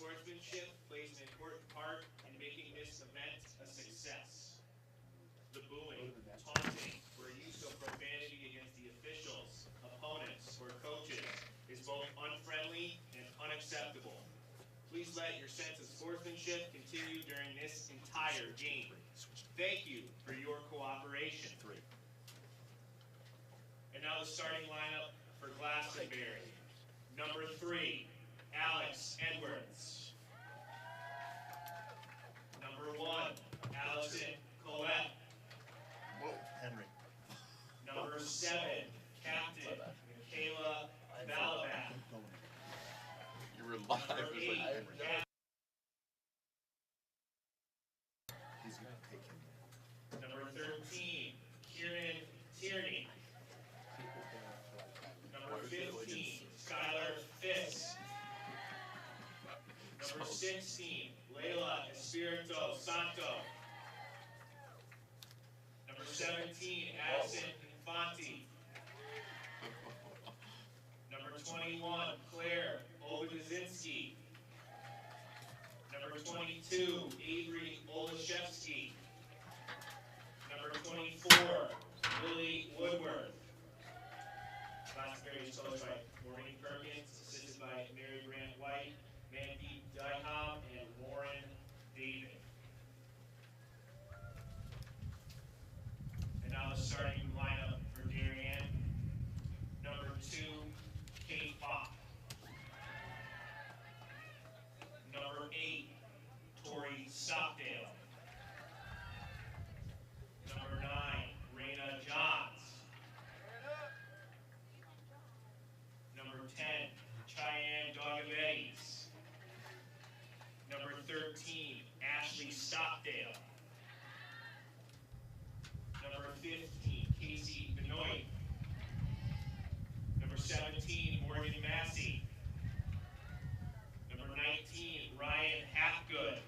sportsmanship plays an important part in making this event a success. The booing, taunting, or use of profanity against the officials, opponents, or coaches is both unfriendly and unacceptable. Please let your sense of sportsmanship continue during this entire game. Thank you for your cooperation. And now the starting lineup for Glastonbury. Number 3, Alex Edwards. Number 1, Allison Collette. Whoa, Henry. Number 7, Captain Michaela Balabat. You were live. Number 8, He's going to take him. Number 13, Kieran Tierney. Number 15, Skylar Fiss. Number 16, Leila Espirito Santo. Number 17, Addison Infante. Number 21, Claire Olgazinski. Number 22, Avery Olaszewski. Number 24, Lily Woodworth. Glastonbury is coached by Maureen Perkins, assisted by Mary Grant White, Mandy Dyham, and Lauren David. And now the starting lineup for Darien. Number 2, Kate Bach. Number 8, Tori Stockdale. Number 9, Raina Johns. Number 10, Cheyenne Dogavetes. Number 13, Ashley Stockdale. Number 15, Casey Benoit. Number 17, Morgan Massey. Number 19, Ryan Hapgood.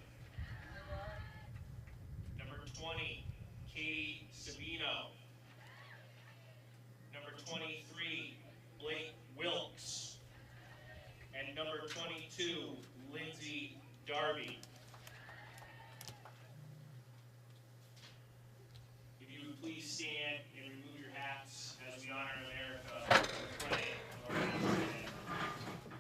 Number 20, Katie Sabino. Number 23, Blake Wilkes. And number 22, Lindsay Darby. If you would please stand and remove your hats as we honor America with the flag of our national anthem.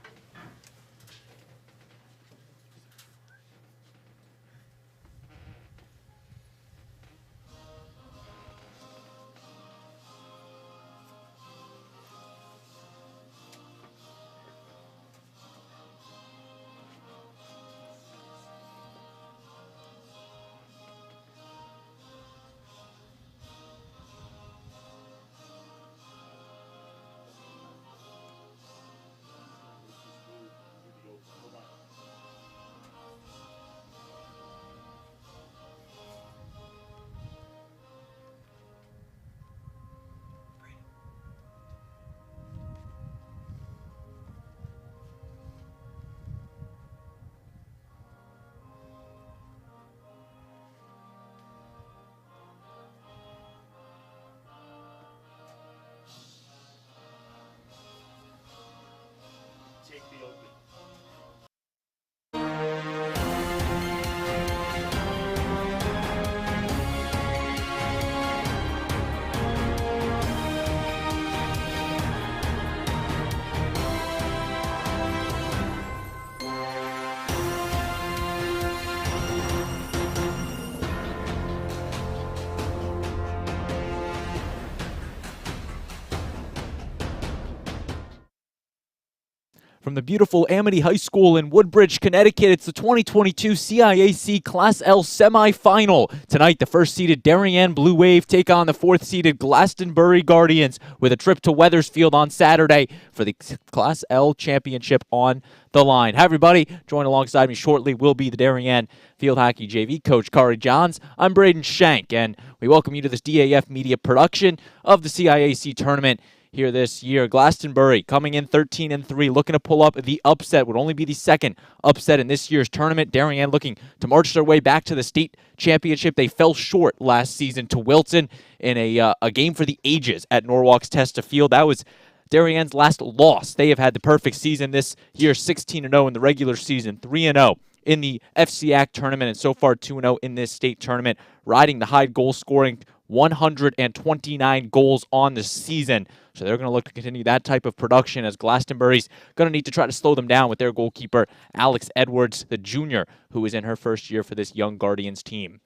Take the open. From the beautiful Amity High School in Woodbridge, Connecticut, it's the 2022 CIAC Class L semifinal. Tonight, the first-seeded Darien Blue Wave take on the fourth-seeded Glastonbury Guardians with a trip to Wethersfield on Saturday for the Class L championship on the line. Hi, everybody. Join alongside me shortly will be the Darien Field Hockey JV coach, Kari Johns. I'm Braden Shank, and we welcome you to this DAF Media production of the CIAC tournament here this year. Glastonbury coming in 13-3, looking to pull up the upset. Would only be the second upset in this year's tournament. Darien looking to march their way back to the state championship. They fell short last season to Wilton in a game for the ages at Norwalk's Testa Field. That was Darien's last loss. They have had the perfect season this year, 16-0 in the regular season, 3-0 in the FCIAC tournament, and so far 2-0 in this state tournament, riding the high goal scoring, 129 goals on the season. So they're going to look to continue that type of production, as Glastonbury's going to need to try to slow them down with their goalkeeper, Alex Edwards, the junior, who is in her first year for this young Guardians team.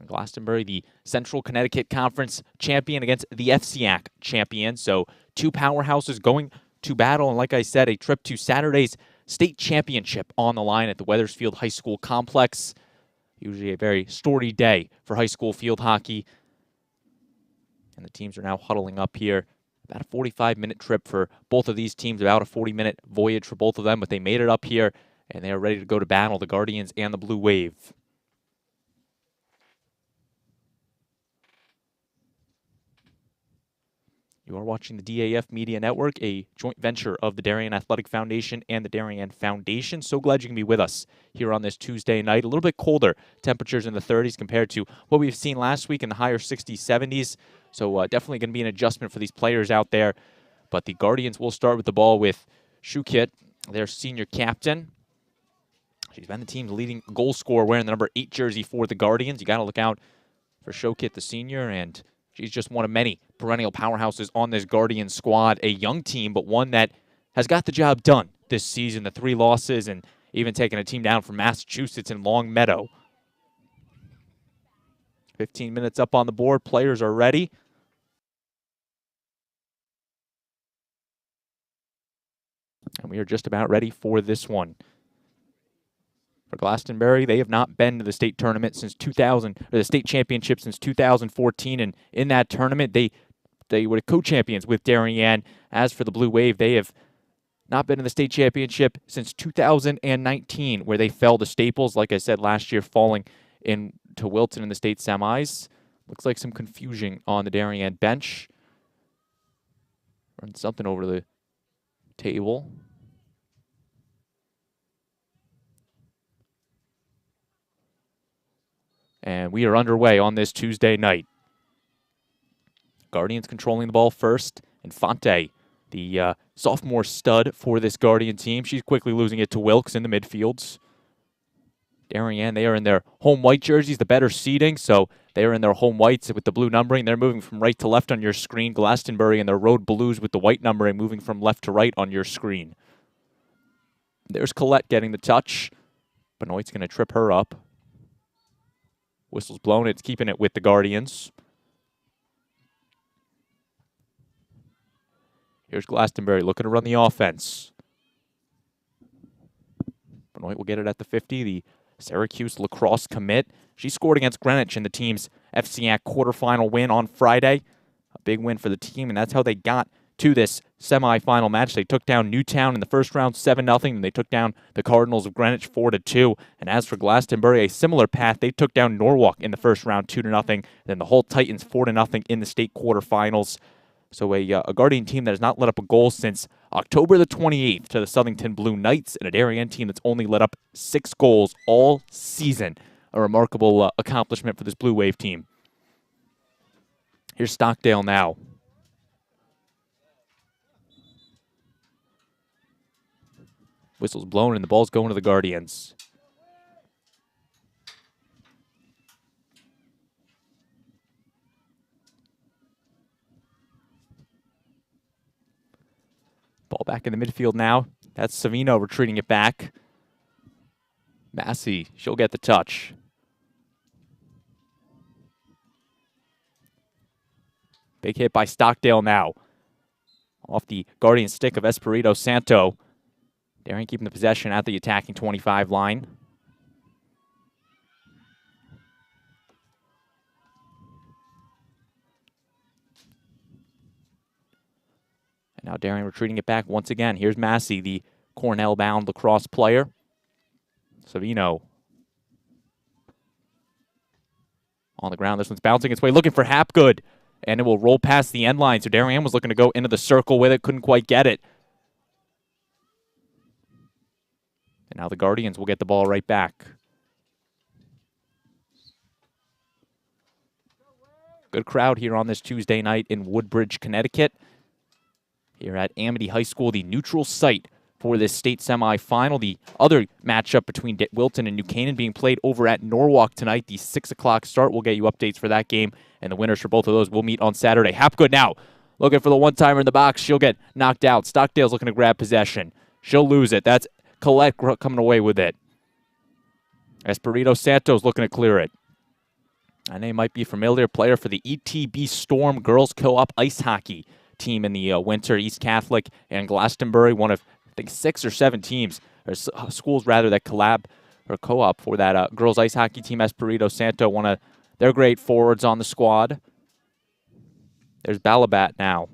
Glastonbury, the Central Connecticut Conference champion against the FCIAC champion. So two powerhouses going to battle. And like I said, a trip to Saturday's state championship on the line at the Wethersfield High School Complex. Usually a very storied day for high school field hockey. And the teams are now huddling up here. About a 45-minute trip for both of these teams, about a 40-minute voyage for both of them. But they made it up here, and they are ready to go to battle, the Guardians and the Blue Wave. You are watching the DAF Media Network, a joint venture of the Darien Athletic Foundation and the Darien Foundation. So glad you can be with us here on this Tuesday night. A little bit colder temperatures in the 30s compared to what we've seen last week in the higher 60s, 70s. So definitely going to be an adjustment for these players out there. But the Guardians will start with the ball with Shukit, their senior captain. She's been the team's leading goal scorer wearing the number 8 jersey for the Guardians. You got to look out for Shukit, the senior, and she's just one of many perennial powerhouses on this Guardian squad. A young team, but one that has got the job done this season. The 3 losses and even taking a team down from Massachusetts in Long Meadow. 15 minutes up on the board. Players are ready. And we are just about ready for this one. For Glastonbury, they have not been to the state tournament since 2000, or the state championship since 2014. And in that tournament, they were co-champions with Darien. As for the Blue Wave, they have not been in the state championship since 2019, where they fell to Staples, like I said last year, falling to Wilton in the state semis. Looks like some confusion on the Darien bench. Run something over the table. And we are underway on this Tuesday night. Guardians controlling the ball first. Infante, the sophomore stud for this Guardian team. She's quickly losing it to Wilkes in the midfields. Darien, they are in their home white jerseys, the better seating. So they are in their home whites with the blue numbering. They're moving from right to left on your screen. Glastonbury in their road blues with the white numbering, moving from left to right on your screen. There's Colette getting the touch. Benoit's going to trip her up. Whistle's blown. It's keeping it with the Guardians. Here's Glastonbury looking to run the offense. Benoit will get it at the 50. The Syracuse lacrosse commit. She scored against Greenwich in the team's FCIAC quarterfinal win on Friday. A big win for the team, and that's how they got to this semifinal match. They took down Newtown in the first round 7-0, and they took down the Cardinals of Greenwich 4-2. And as for Glastonbury, a similar path. They took down Norwalk in the first round 2-0, then the whole Titans 4-0 in the state quarterfinals. So a Guardian team that has not let up a goal since October the 28th to the Southington Blue Knights, and a Darien team that's only let up 6 goals all season. A remarkable accomplishment for this Blue Wave team. Here's Stockdale now. Whistle's blown and the ball's going to the Guardians. Ball back in the midfield now. That's Savino retreating it back. Massey, she'll get the touch. Big hit by Stockdale now. Off the Guardian stick of Espirito Santo. Darien keeping the possession at the attacking 25 line. And now Darien retreating it back once again. Here's Massey, the Cornell-bound lacrosse player. Savino on the ground. This one's bouncing its way, looking for Hapgood. And it will roll past the end line. So Darien was looking to go into the circle with it, couldn't quite get it. And now the Guardians will get the ball right back. Good crowd here on this Tuesday night in Woodbridge, Connecticut. here at Amity High School, the neutral site for this state semifinal. The other matchup between Wilton and New Canaan being played over at Norwalk tonight. The 6 o'clock start. We'll get you updates for that game, and the winners for both of those will meet on Saturday. Hapgood now looking for the one-timer in the box. She'll get knocked out. Stockdale's looking to grab possession. She'll lose it. That's Colette coming away with it. Espirito Santos looking to clear it. That name might be familiar. Player for the ETB Storm Girls Co-op Ice Hockey team in the winter. East Catholic and Glastonbury, one of, I think, 6 or 7 teams, or schools rather, that collab or co-op for that girls ice hockey team. Espirito Santo, one of their great forwards on the squad. There's Balabat now.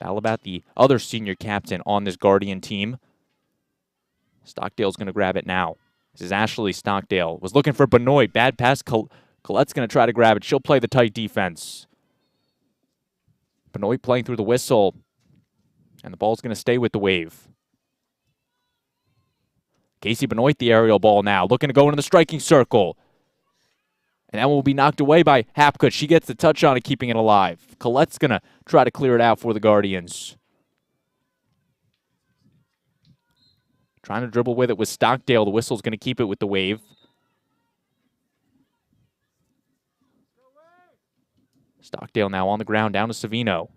Balabat, the other senior captain on this Guardian team. Stockdale's going to grab it now. This is Ashley Stockdale. Was looking for Benoit. Bad pass. Colette's going to try to grab it. She'll play the tight defense. Benoit playing through the whistle. And the ball's going to stay with the Wave. Casey Benoit, the aerial ball now. Looking to go into the striking circle. And that one will be knocked away by Hapgood. She gets the touch on it, keeping it alive. Colette's going to try to clear it out for the Guardians. Trying to dribble with it with Stockdale. The whistle's going to keep it with the Wave. Stockdale now on the ground, down to Savino.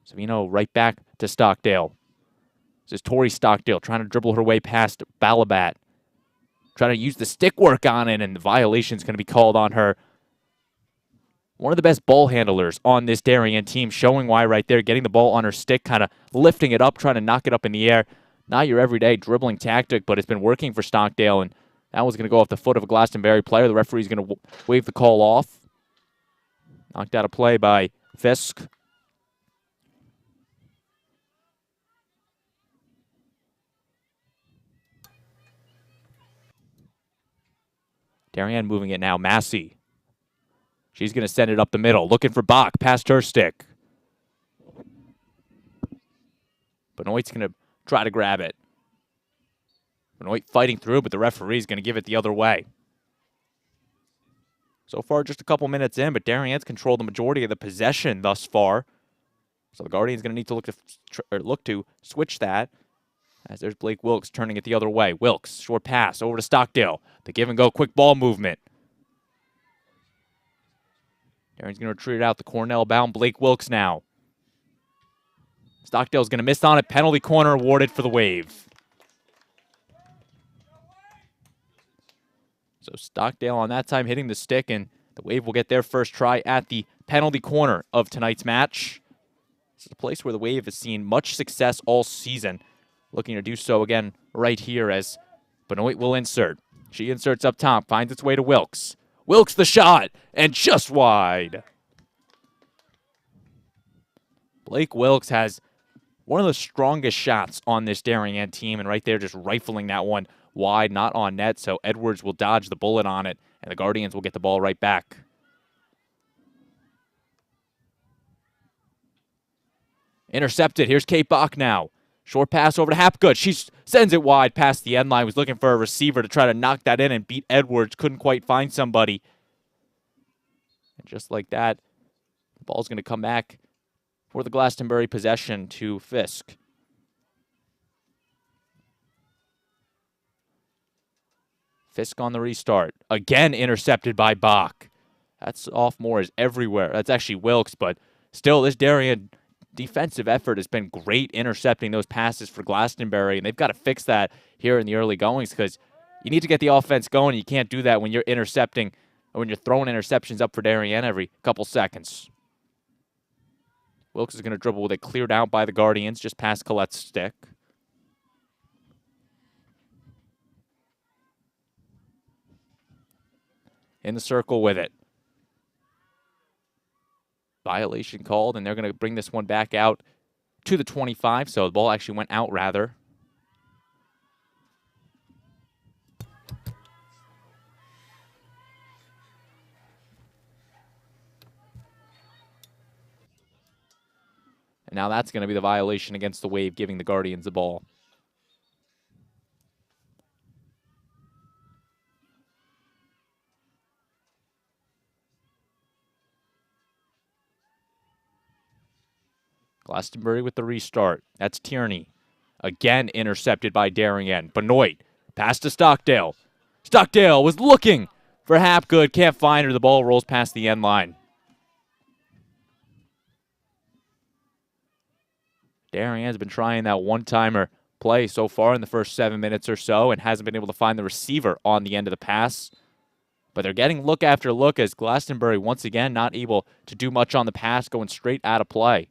Savino right back to Stockdale. This is Tori Stockdale trying to dribble her way past Balabat. Trying to use the stick work on it, and the violation's going to be called on her. One of the best ball handlers on this Darien team, showing why right there, getting the ball on her stick, kind of lifting it up, trying to knock it up in the air. Not your everyday dribbling tactic, but it's been working for Stockdale, and that was going to go off the foot of a Glastonbury player. The referee's going to wave the call off. Knocked out of play by Fisk. Darien moving it now. Massey. She's going to send it up the middle. Looking for Bach. Past her stick. Benoit's going to try to grab it. Benoit fighting through, but the referee's going to give it the other way. So far, just a couple minutes in, but Darien's controlled the majority of the possession thus far. So the Guardian's going to need to look to switch that. As there's Blake Wilkes turning it the other way. Wilkes, short pass over to Stockdale. The give and go, quick ball movement. Darien's going to retreat out the Cornell bound Blake Wilkes now. Stockdale's going to miss on it. Penalty corner awarded for the Wave. So Stockdale on that time hitting the stick, and the Wave will get their first try at the penalty corner of tonight's match. This is a place where the Wave has seen much success all season. Looking to do so again right here as Benoit will insert. She inserts up top, finds its way to Wilkes. Wilkes the shot, and just wide. Blake Wilkes has one of the strongest shots on this Darien team, and right there just rifling that one wide, not on net, so Edwards will dodge the bullet on it, and the Guardians will get the ball right back. Intercepted. Here's Kate Bach now. Short pass over to Hapgood. She sends it wide past the end line. Was looking for a receiver to try to knock that in and beat Edwards. Couldn't quite find somebody. And just like that, the ball's going to come back for the Glastonbury possession to Fisk. Fisk on the restart. Again intercepted by Bach. That sophomore is everywhere. That's actually Wilkes, but still this Darien defensive effort has been great intercepting those passes for Glastonbury, and they've got to fix that here in the early goings because you need to get the offense going. You can't do that when you're intercepting or when you're throwing interceptions up for Darien every couple seconds. Wilkes is going to dribble with it cleared out by the Guardians just past Colette's stick. In the circle with it. Violation called, and they're going to bring this one back out to the 25, so the ball actually went out, rather. And now that's going to be the violation against the Wave, giving the Guardians the ball. Glastonbury with the restart. That's Tierney. Again intercepted by Darien. Benoit. Pass to Stockdale. Stockdale was looking for Hapgood. Can't find her. The ball rolls past the end line. Darien's been trying that one-timer play so far in the first 7 minutes or so and hasn't been able to find the receiver on the end of the pass. But they're getting look after look as Glastonbury once again not able to do much on the pass, going straight out of play.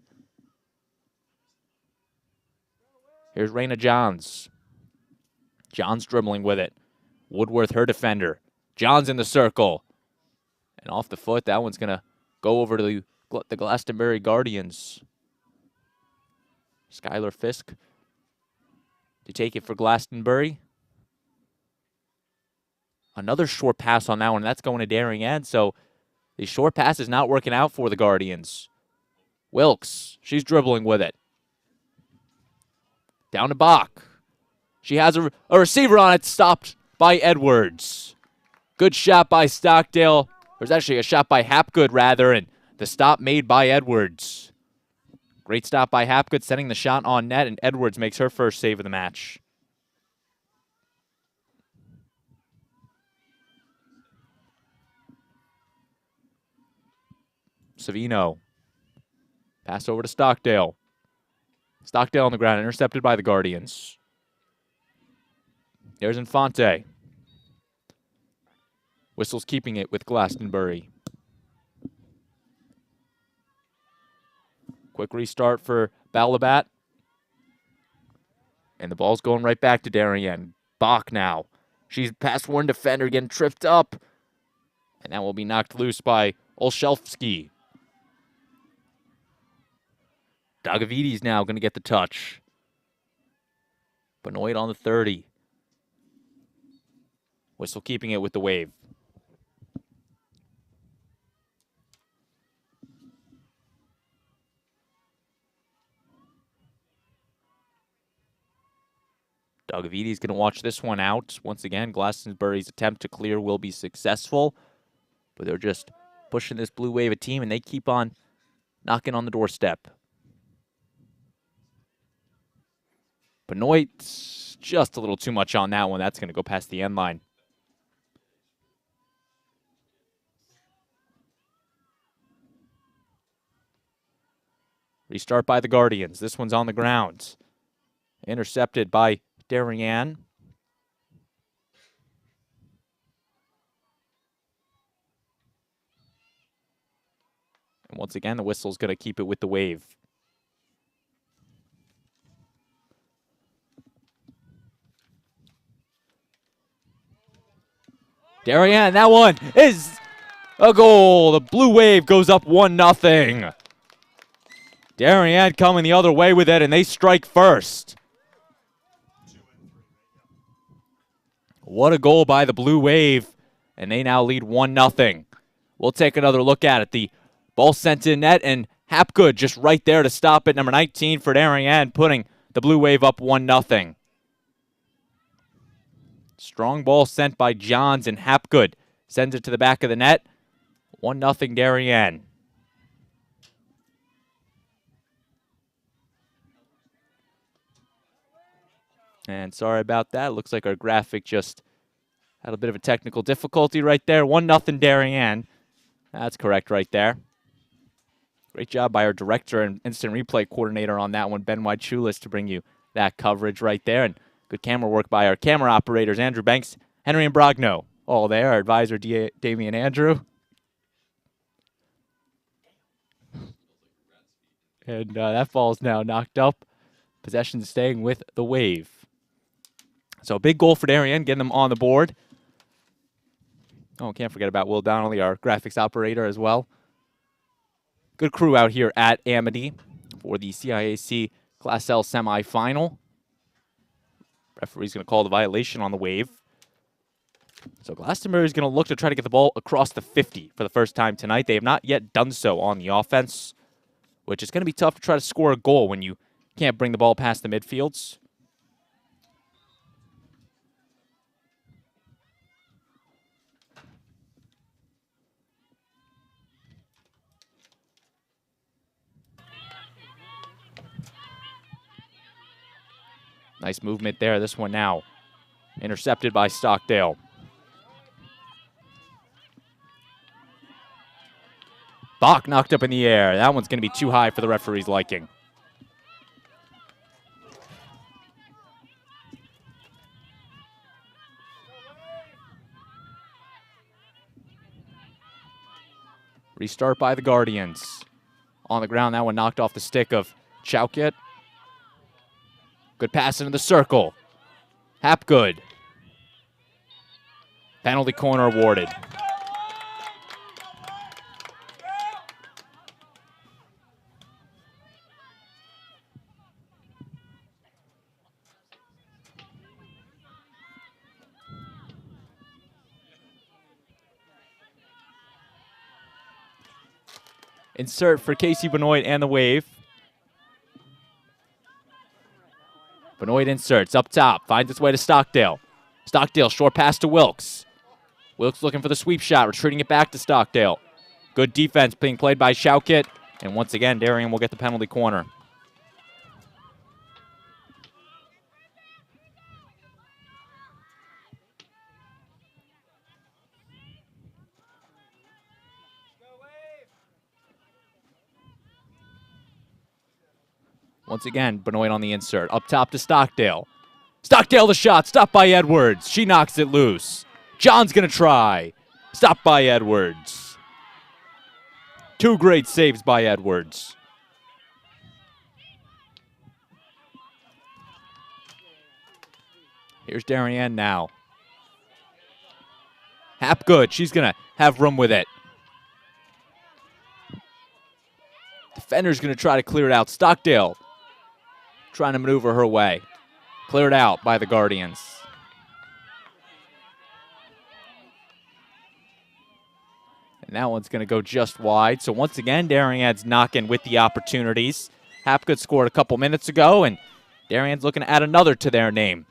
Here's Raina Johns. Johns dribbling with it. Woodworth, her defender. Johns in the circle. And off the foot, that one's going to go over to the Glastonbury Guardians. Skylar Fisk to take it for Glastonbury. Another short pass on that one, and that's going to Darien. So the short pass is not working out for the Guardians. Wilkes, she's dribbling with it. Down to Bach. She has a receiver on it, stopped by Edwards. Good shot by Stockdale. There's actually a shot by Hapgood, rather, and the stop made by Edwards. Great stop by Hapgood, setting the shot on net, and Edwards makes her first save of the match. Savino. Pass over to Stockdale. Stockdale on the ground, intercepted by the Guardians. There's Infante. Whistle's keeping it with Glastonbury. Quick restart for Balabat. And the ball's going right back to Darien. Bach now. She's past one defender, getting tripped up. And that will be knocked loose by Olszewski. Dagavides now going to get the touch. Benoit on the 30. Whistle keeping it with the wave. Dagavides going to watch this one out. Once again, Glastonbury's attempt to clear will be successful. But they're just pushing this Blue Wave of team, and they keep on knocking on the doorstep. Benoit, just a little too much on that one. That's going to go past the end line. Restart by the Guardians. This one's on the ground. Intercepted by Darien. And once again, the Whistle's going to keep it with the wave. Darien, that one is a goal. The Blue Wave goes up 1-0. Darien coming the other way with it, and they strike first. What a goal by the Blue Wave, and they now lead 1-0. We'll take another look at it. The ball sent in net, and Hapgood just right there to stop it. Number 19 for Darien, putting the Blue Wave up 1-0. Strong ball sent by Johns, and Hapgood sends it to the back of the net. 1-0 Darien. And sorry about that. Looks like our graphic just had a bit of a technical difficulty right there. 1-0 Darien. That's correct right there. Great job by our director and instant replay coordinator on that one, Ben Wychulis, to bring you that coverage right there. And good camera work by our camera operators, Andrew Banks, Henry and Brogno. All there. Our advisor, Damian Andrew. And that ball is now knocked up. Possession staying with the Wave. So a big goal for Darien, getting them on the board. Oh, can't forget about Will Donnelly, our graphics operator as well. Good crew out here at Amity for the CIAC Class L semifinal. Referee's going to call the violation on the Wave. So Glastonbury is going to look to try to get the ball across the 50 for the first time tonight. They have not yet done so on the offense, which is going to be tough to try to score a goal when you can't bring the ball past the midfields. Nice movement there. This one now intercepted by Stockdale. Bach knocked up in the air. That one's going to be too high for the referee's liking. Restart by the Guardians. On the ground, that one knocked off the stick of Chowkit. Good pass into the circle. Hapgood. Penalty corner awarded. Insert for Casey Benoit and the Wave. Benoit inserts up top, finds its way to Stockdale. Stockdale, short pass to Wilkes. Wilkes looking for the sweep shot, retreating it back to Stockdale. Good defense being played by Chowkit. And once again, Darien will get the penalty corner. Once again, Benoit on the insert. Up top to Stockdale. Stockdale the shot. Stopped by Edwards. She knocks it loose. John's going to try. Stopped by Edwards. Two great saves by Edwards. Here's Darien now. Hapgood. She's going to have room with it. Defender's going to try to clear it out. Stockdale trying to maneuver her way. Cleared out by the Guardians. And that one's going to go just wide. So once again, Darien's knocking with the opportunities. Hapgood scored a couple minutes ago, and Darien's looking to add another to their name.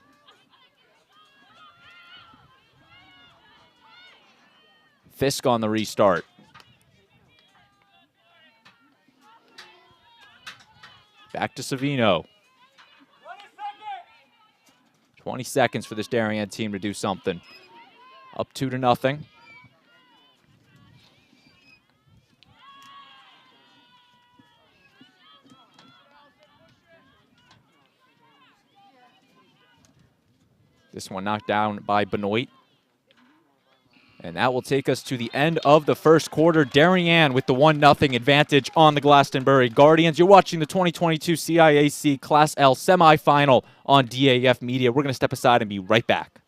Fisk on the restart. Back to Savino. 20 seconds for this Darien team to do something. Up 2-0. This one knocked down by Benoit. And that will take us to the end of the first quarter. Darien with the 1-0 advantage on the Glastonbury Guardians. You're watching the 2022 CIAC Class L semifinal on DAF Media. We're going to step aside and be right back.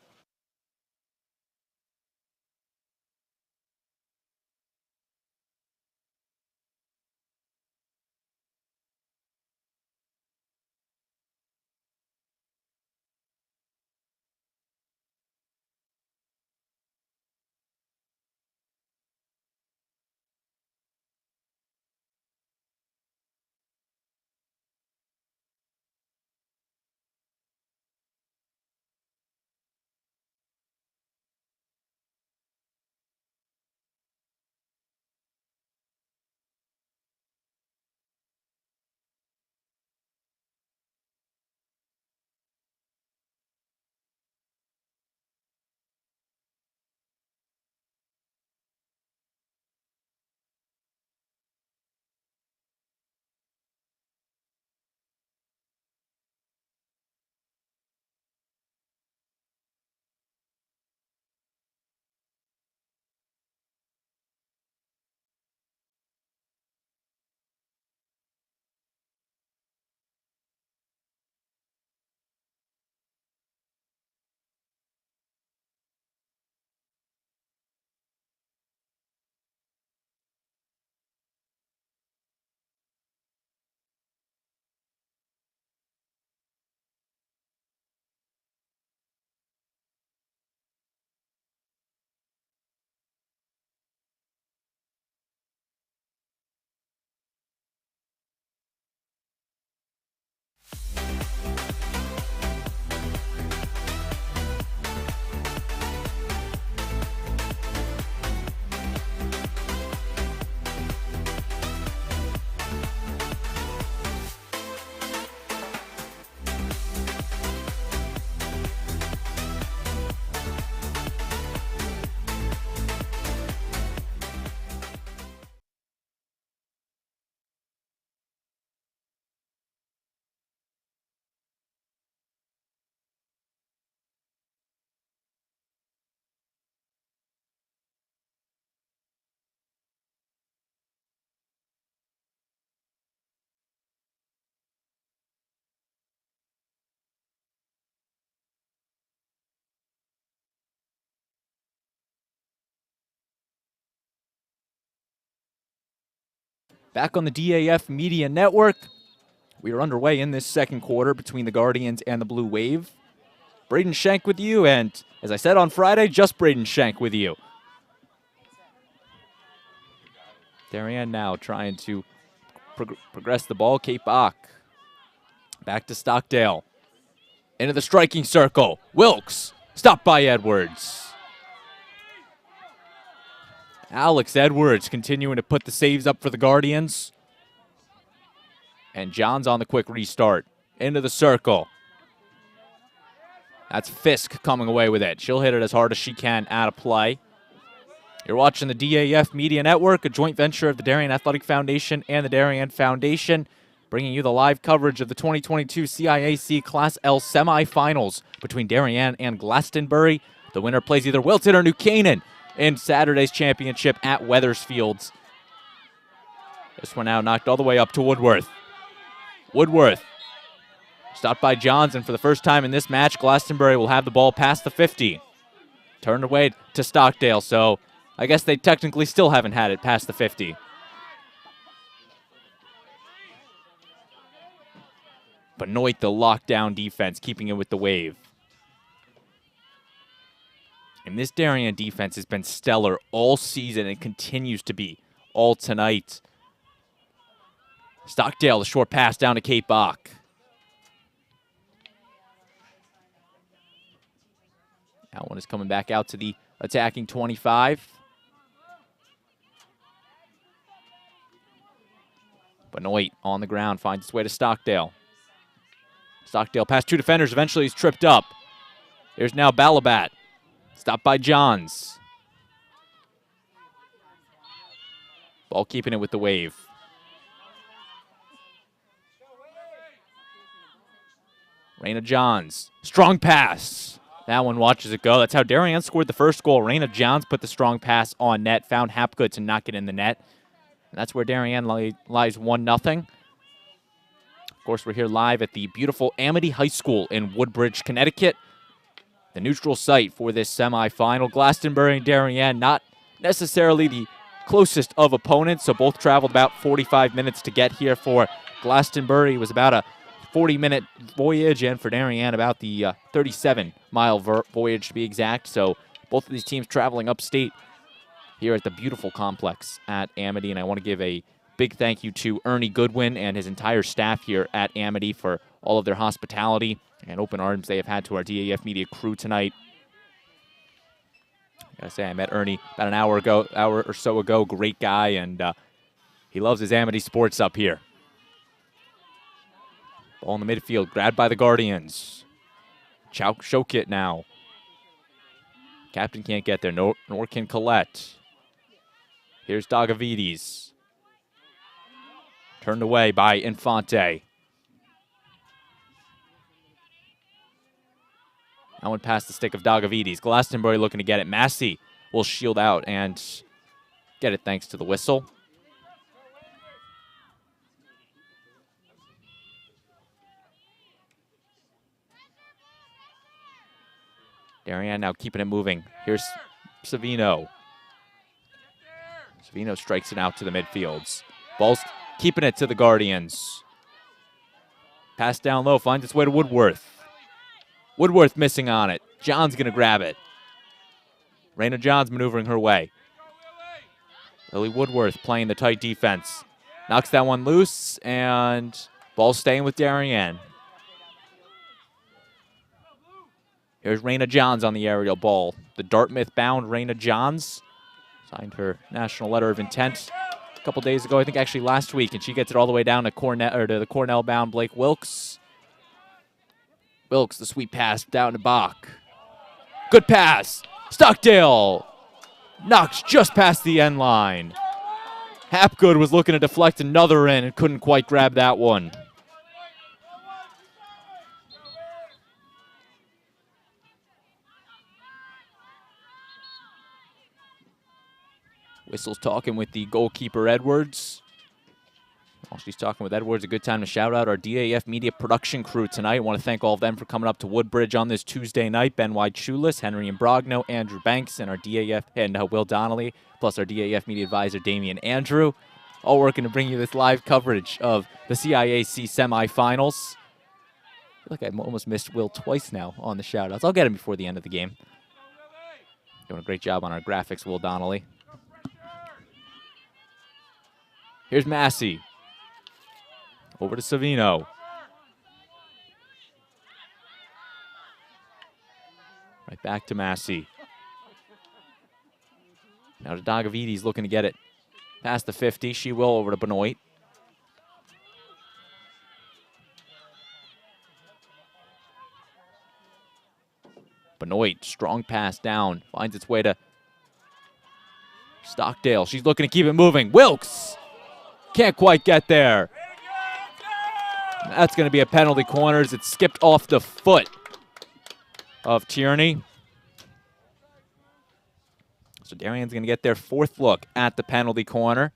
Back on the DAF Media Network, we are underway in this second quarter between the Guardians and the Blue Wave. Braden Schenk with you, and as I said on Friday, just Braden Schenk with you. Darien now trying to progress the ball. Kate Bach back to Stockdale. Into the striking circle. Wilkes stopped by Edwards. Alex Edwards continuing to put the saves up for the Guardians. And Johns on the quick restart. Into the circle. That's Fisk coming away with it. She'll hit it as hard as she can out of play. You're watching the DAF Media Network, a joint venture of the Darien Athletic Foundation and the Darien Foundation, bringing you the live coverage of the 2022 CIAC Class L semifinals between Darien and Glastonbury. The winner plays either Wilton or New Canaan in Saturday's championship at Weathersfields. This one now knocked all the way up to Woodworth. Woodworth stopped by Johns, and for the first time in this match, Glastonbury will have the ball past the 50. Turned away to Stockdale, so I guess they technically still haven't had it past the 50. Benoit, the lockdown defense, keeping it with the Wave. And this Darien defense has been stellar all season and continues to be all tonight. Stockdale, the short pass down to Kate Bach. That one is coming back out to the attacking 25. Benoit on the ground finds its way to Stockdale. Stockdale past two defenders. Eventually he's tripped up. There's now Balabat. Stopped by Johns. Ball keeping it with the Wave. Raina Johns. Strong pass. That one watches it go. That's how Darien scored the first goal. Raina Johns put the strong pass on net. Found Hapgood to knock it in the net. And that's where Darien lies 1-0. Of course, we're here live at the beautiful Amity High School in Woodbridge, Connecticut. The neutral site for this semifinal. Glastonbury and Darien, not necessarily the closest of opponents, so both traveled about 45 minutes to get here. For Glastonbury, it was about a 40-minute voyage, and for Darien, about the 37-mile voyage to be exact. So both of these teams traveling upstate here at the beautiful complex at Amity, and I want to give a big thank you to Ernie Goodwin and his entire staff here at Amity for all of their hospitality and open arms they have had to our DAF Media crew tonight. I gotta say, I met Ernie about an hour or so ago. Great guy, and he loves his Amity sports up here. Ball in the midfield, grabbed by the Guardians. Shokit now. Captain can't get there, nor can Collette. Here's Dagavides. Turned away by Infante. That one past the stick of Dagavides. Glastonbury looking to get it. Massey will shield out and get it thanks to the whistle. Darien now keeping it moving. Here's Savino. Savino strikes it out to the midfields. Ball's keeping it to the Guardians. Pass down low, finds its way to Woodworth. Woodworth missing on it. John's going to grab it. Raina Johns maneuvering her way. Lily Woodworth playing the tight defense. Knocks that one loose, and ball staying with Darien. Here's Raina Johns on the aerial ball. The Dartmouth-bound Raina Johns signed her national letter of intent a couple days ago, I think actually last week, and she gets it all the way down to the Cornell-bound Blake Wilkes. Wilkes, the sweet pass down to Bach. Good pass. Stockdale knocks just past the end line. Hapgood was looking to deflect another in and couldn't quite grab that one. Whistle's talking with the goalkeeper, Edwards. While she's talking with Edwards, a good time to shout out our DAF Media production crew tonight. I want to thank all of them for coming up to Woodbridge on this Tuesday night. Ben White-Schulis, Henry Imbrogno, Andrew Banks, and our DAF and Will Donnelly, plus our DAF Media advisor, Damian Andrew. all working to bring you this live coverage of the CIAC semifinals. I feel like I almost missed Will twice now on the shout-outs. I'll get him before the end of the game. Doing a great job on our graphics, Will Donnelly. Here's Massey. Over to Savino. Right back to Massey. Now to Dagavides looking to get it past the 50. She will over to Benoit. Benoit, strong pass down. Finds its way to Stockdale. She's looking to keep it moving. Wilkes can't quite get there. That's going to be a penalty corners. It skipped off the foot of Tierney. So Darien's going to get their fourth look at the penalty corner.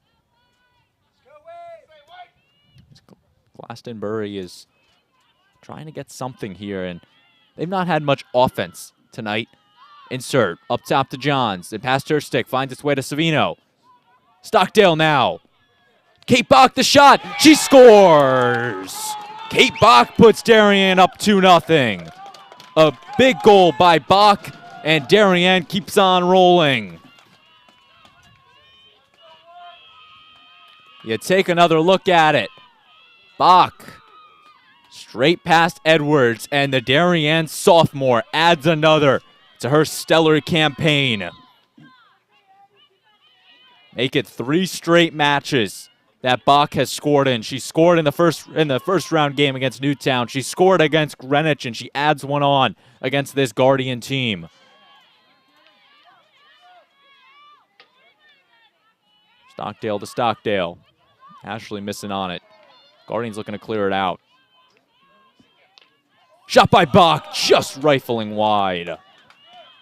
Glastonbury is trying to get something here, and they've not had much offense tonight. Insert up top to Johns. And past her stick finds its way to Savino. Stockdale now. Kate Bach the shot. She scores. Kate Bach puts Darien up 2-0. A big goal by Bach, and Darien keeps on rolling. You take another look at it. Bach straight past Edwards, and the Darien sophomore adds another to her stellar campaign. Make it 3 straight matches that Bach has scored in. She scored in the first round game against Newtown. She scored against Greenwich, and she adds one on against this Guardian team. Stockdale to Stockdale. Ashley missing on it. Guardians looking to clear it out. Shot by Bach, just rifling wide.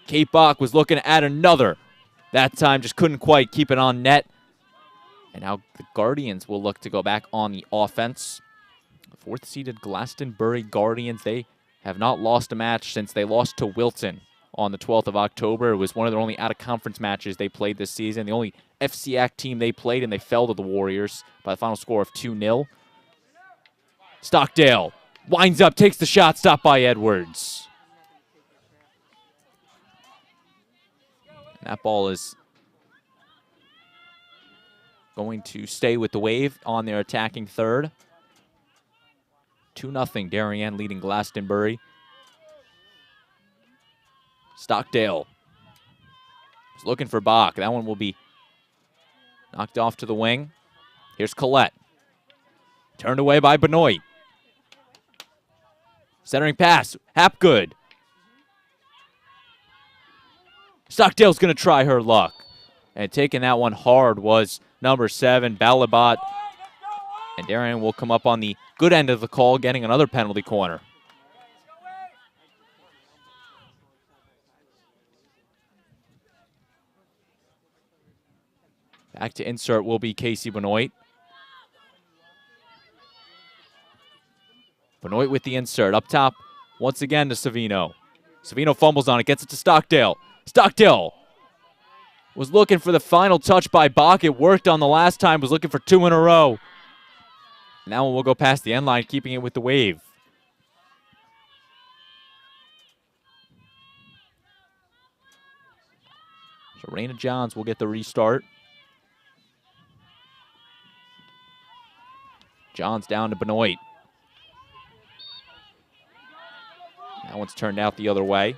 Kate Bach was looking to add another. That time just couldn't quite keep it on net. And now the Guardians will look to go back on the offense. The 4th-seeded Glastonbury Guardians, they have not lost a match since they lost to Wilton on the 12th of October. It was one of their only out-of-conference matches they played this season. The only FCIAC team they played, and they fell to the Warriors by the final score of 2-0. Stockdale winds up, takes the shot, stopped by Edwards. And that ball is going to stay with the Wave on their attacking third. 2-0, Darien leading Glastonbury. Stockdale is looking for Bach. That one will be knocked off to the wing. Here's Collette. Turned away by Benoit. Centering pass, Hapgood. Stockdale's going to try her luck. And taking that one hard was number 7, Balabot. And Darien will come up on the good end of the call, getting another penalty corner. Back to insert will be Casey Benoit. Benoit with the insert. Up top, once again to Savino. Savino fumbles on it, gets it to Stockdale. Stockdale was looking for the final touch by Bach. It worked on the last time, was looking for 2 in a row. Now we'll go past the end line, keeping it with the Wave. So Raina Johns will get the restart. Johns down to Benoit. That one's turned out the other way.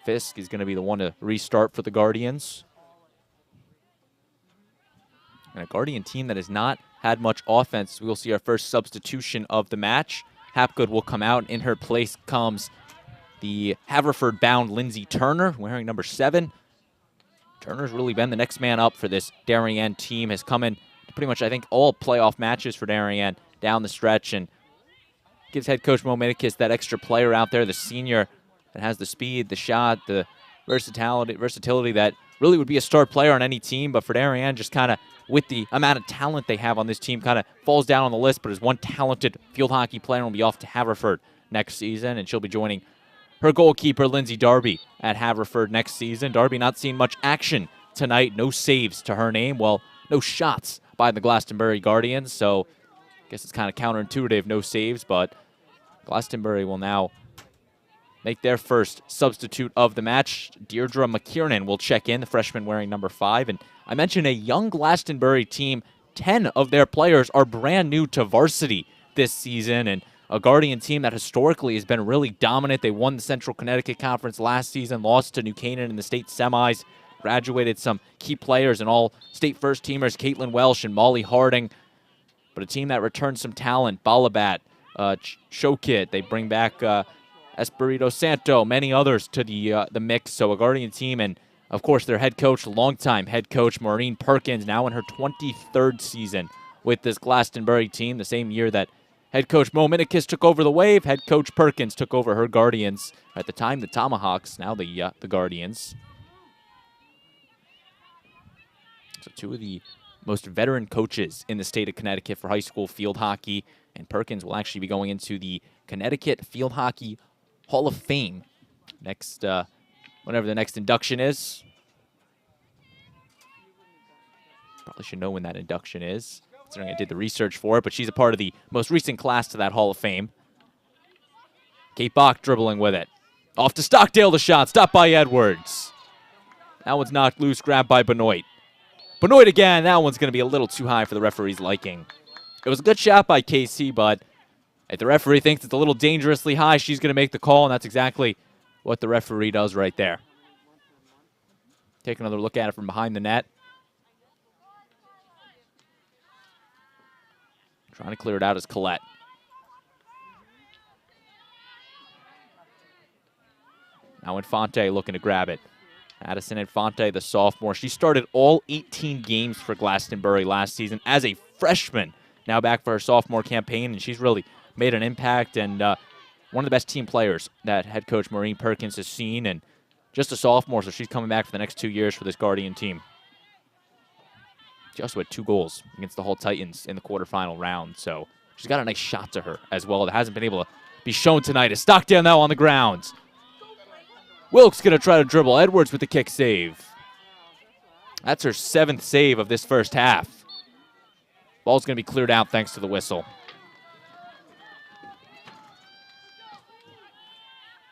Fisk is going to be the one to restart for the Guardians. And a Guardian team that has not had much offense. We'll see our first substitution of the match. Hapgood will come out. In her place comes the Haverford-bound Lindsay Turner, wearing number 7. Turner's really been the next man up for this Darien team. Has come in to pretty much, I think, all playoff matches for Darien down the stretch, and gives head coach Mo Minikis that extra player out there, the senior that has the speed, the shot, the versatility that really would be a star player on any team. But for Darien, just kind of with the amount of talent they have on this team, kind of falls down on the list. But as one talented field hockey player will be off to Haverford next season, and she'll be joining her goalkeeper, Lindsay Darby, at Haverford next season. Darby not seeing much action tonight. No saves to her name. Well, no shots by the Glastonbury Guardians, so I guess it's kind of counterintuitive, no saves, but Glastonbury will now make their first substitute of the match. Deirdre McKiernan will check in, the freshman wearing number 5. And I mentioned a young Glastonbury team. 10 of their players are brand new to varsity this season, and a Guardian team that historically has been really dominant. They won the Central Connecticut Conference last season, lost to New Canaan in the state semis, graduated some key players and all state first-teamers, Caitlin Welsh and Molly Harding. But a team that returned some talent, Balabat, Showkit. They bring back Espirito Santo, many others to the mix. So a Guardian team, and of course their head coach, longtime head coach Maureen Perkins, now in her 23rd season with this Glastonbury team. The same year that head coach Mo Minikis took over the Wave, head coach Perkins took over her Guardians. At the time, the Tomahawks, now the Guardians. So two of the most veteran coaches in the state of Connecticut for high school field hockey, and Perkins will actually be going into the Connecticut Field Hockey Hall of Fame next, whenever the next induction is. Probably should know when that induction is, considering I did the research for it, but she's a part of the most recent class to that Hall of Fame. Kate Bach dribbling with it. Off to Stockdale, the shot, stopped by Edwards. That one's knocked loose, grabbed by Benoit. Benoit again, that one's going to be a little too high for the referee's liking. It was a good shot by KC, but if the referee thinks it's a little dangerously high, she's going to make the call, and that's exactly what the referee does right there. Take another look at it from behind the net. Trying to clear it out is Collette. Now Infante looking to grab it. Addison Infante, the sophomore. She started all 18 games for Glastonbury last season as a freshman. Now back for her sophomore campaign, and she's really made an impact, and one of the best team players that head coach Maureen Perkins has seen, and just a sophomore, so she's coming back for the next 2 years for this Guardian team. She also had 2 goals against the Hull Titans in the quarterfinal round, so she's got a nice shot to her as well that hasn't been able to be shown tonight. As Stockdale now on the ground. Wilkes going to try to dribble. Edwards with the kick save. That's her 7th save of this first half. Ball's going to be cleared out thanks to the whistle.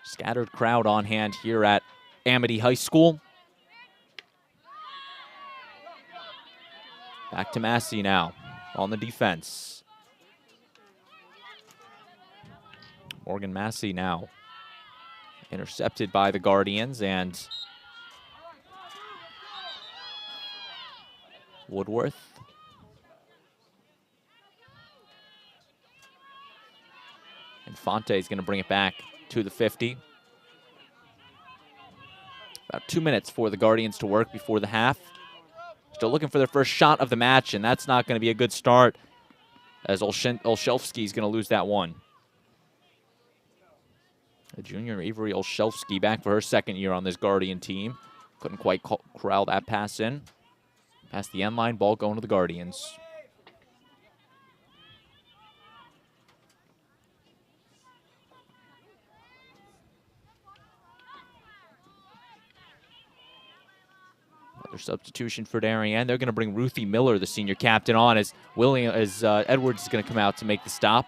Scattered crowd on hand here at Amity High School. Back to Massey now on the defense. Morgan Massey now intercepted by the Guardians, and Woodworth. Infante is going to bring it back to the 50. About 2 minutes for the Guardians to work before the half. Still looking for their first shot of the match, and that's not going to be a good start, as Olszewski is going to lose that one. The junior Avery Olszewski back for her 2nd year on this Guardian team. Couldn't quite corral that pass in. Past the end line, ball going to the Guardians. Another substitution for Darien. They're going to bring Ruthie Miller, the senior captain, on as Edwards is going to come out to make the stop.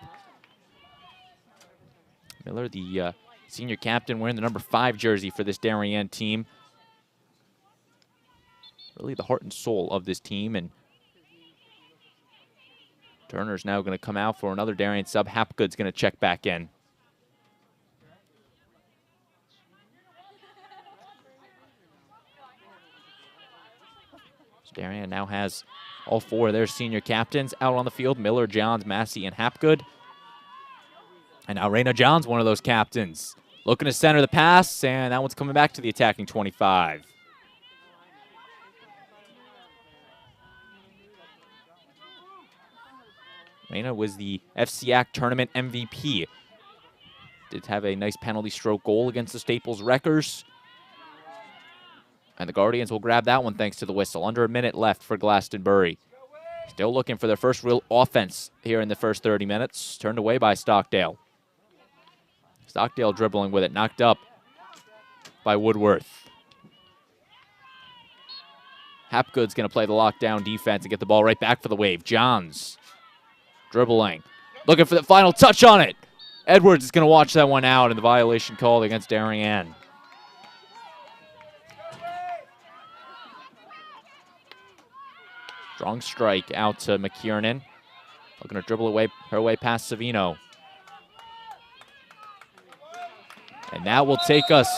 Miller, the senior captain, wearing the number 5 jersey for this Darien team. Really the heart and soul of this team. And Turner's now going to come out for another Darien sub. Hapgood's going to check back in. So Darien now has all 4 of their senior captains out on the field. Miller, Johns, Massey, and Hapgood. And now Raina Johns, one of those captains. Looking to center the pass, and that one's coming back to the attacking 25. Raina was the FCIAC tournament MVP. Did have a nice penalty stroke goal against the Staples Wreckers. And the Guardians will grab that one thanks to the whistle. Under a minute left for Glastonbury. Still looking for their first real offense here in the first 30 minutes. Turned away by Stockdale. Stockdale dribbling with it, knocked up by Woodworth. Hapgood's going to play the lockdown defense and get the ball right back for the Wave. Johns dribbling, looking for the final touch on it. Edwards is going to watch that one out, and the violation called against Darien. Strong strike out to McKiernan. Looking to dribble her way past Savino. And that will take us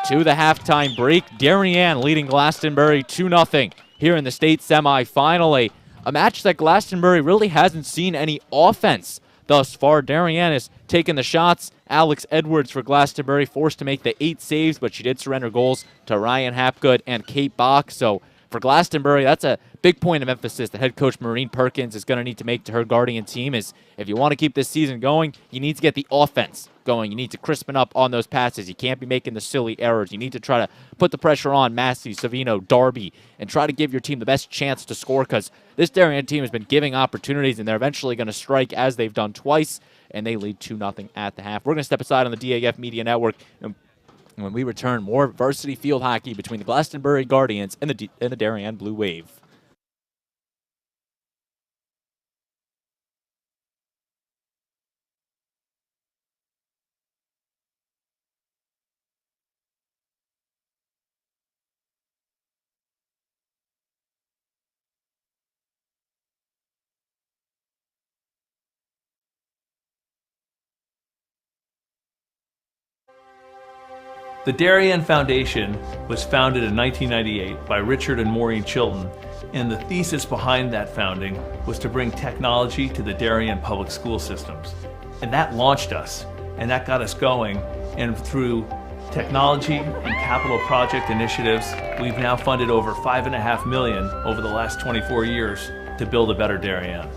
to the halftime break. Darien leading Glastonbury 2-0 here in the state semifinal. A match that Glastonbury really hasn't seen any offense thus far. Darien has taken the shots. Alex Edwards for Glastonbury forced to make the 8 saves, but she did surrender goals to Ryan Hapgood and Kate Bach. So for Glastonbury, that's a big point of emphasis that head coach Maureen Perkins is going to need to make to her Guardian team. Is if you want to keep this season going, you need to get the offense going. You need to crispen up on those passes. You can't be making the silly errors. You need to try to put the pressure on Massey, Savino, Darby, and try to give your team the best chance to score, because this Darien team has been giving opportunities, and they're eventually going to strike, as they've done twice, and they lead 2-0 at the half. We're going to step aside on the DAF Media Network, and when we return, more varsity field hockey between the Glastonbury Guardians and the Darien Blue Wave. The Darien Foundation was founded in 1998 by Richard and Maureen Chilton, and the thesis behind that founding was to bring technology to the Darien public school systems. And that launched us, and that got us going, and through technology and capital project initiatives, we've now funded over $5.5 million over the last 24 years to build a better Darien.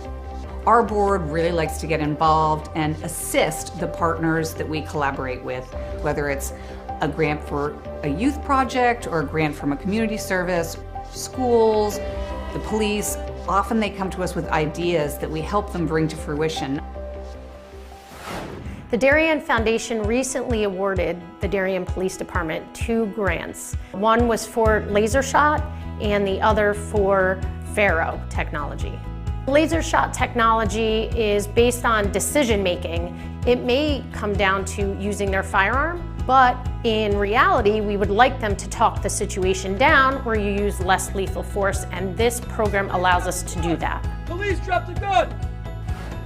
Our board really likes to get involved and assist the partners that we collaborate with, whether it's a grant for a youth project or a grant from a community service, schools, the police. Often they come to us with ideas that we help them bring to fruition. The Darien Foundation recently awarded the Darien Police Department 2 grants. One was for laser shot and the other for Faro technology. Laser shot technology is based on decision making. It may come down to using their firearm, but in reality, we would like them to talk the situation down where you use less lethal force, and this program allows us to do that. Police, drop the gun!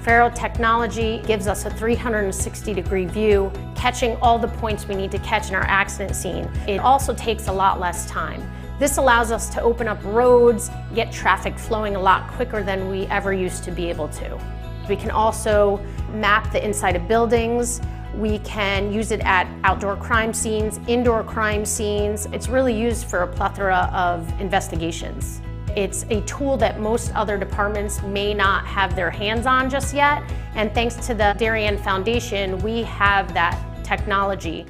Faro technology gives us a 360-degree view, catching all the points we need to catch in our accident scene. It also takes a lot less time. This allows us to open up roads, get traffic flowing a lot quicker than we ever used to be able to. We can also map the inside of buildings. We can use it at outdoor crime scenes, indoor crime scenes. It's really used for a plethora of investigations. It's a tool that most other departments may not have their hands on just yet, and thanks to the Darien Foundation, we have that technology.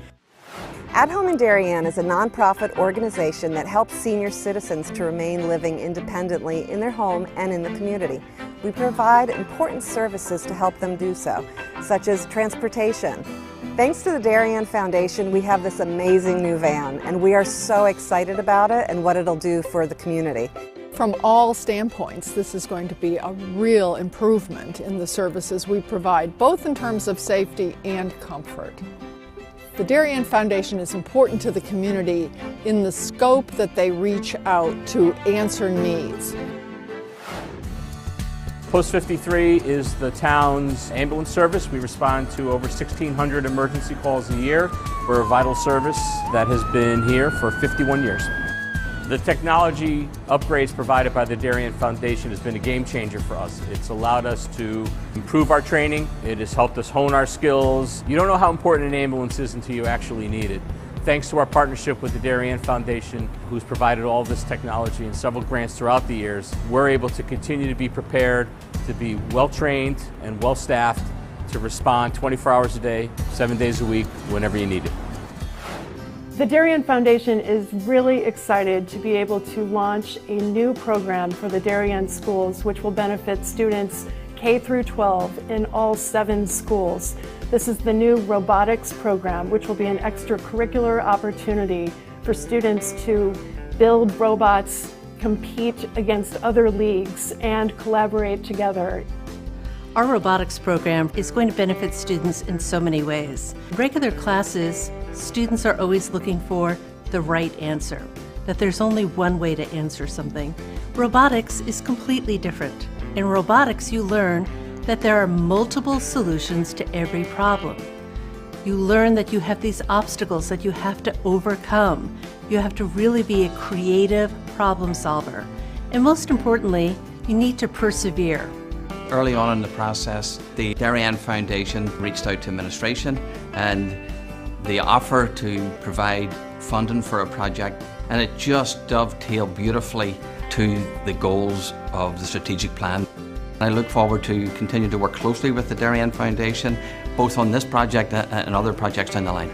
At Home in Darien is a nonprofit organization that helps senior citizens to remain living independently in their home and in the community. We provide important services to help them do so, such as transportation. Thanks to the Darien Foundation, we have this amazing new van, and we are so excited about it and what it'll do for the community. From all standpoints, this is going to be a real improvement in the services we provide, both in terms of safety and comfort. The Darien Foundation is important to the community in the scope that they reach out to answer needs. Post 53 is the town's ambulance service. We respond to over 1,600 emergency calls a year. We're a vital service that has been here for 51 years. The technology upgrades provided by the Darien Foundation has been a game changer for us. It's allowed us to improve our training. It has helped us hone our skills. You don't know how important an ambulance is until you actually need it. Thanks to our partnership with the Darien Foundation, who's provided all this technology and several grants throughout the years, we're able to continue to be prepared, to be well-trained and well-staffed, to respond 24 hours a day, 7 days a week, whenever you need it. The Darien Foundation is really excited to be able to launch a new program for the Darien schools, which will benefit students K through 12 in all 7 schools. This is the new robotics program, which will be an extracurricular opportunity for students to build robots, compete against other leagues, and collaborate together. Our robotics program is going to benefit students in so many ways. In regular classes, students are always looking for the right answer, that there's only one way to answer something. Robotics is completely different. In robotics, you learn that there are multiple solutions to every problem. You learn that you have these obstacles that you have to overcome. You have to really be a creative problem solver. And most importantly, you need to persevere. Early on in the process, the Darien Foundation reached out to administration and the offer to provide funding for a project, and it just dovetailed beautifully to the goals of the strategic plan. I look forward to continue to work closely with the Darien Foundation, both on this project and other projects down the line.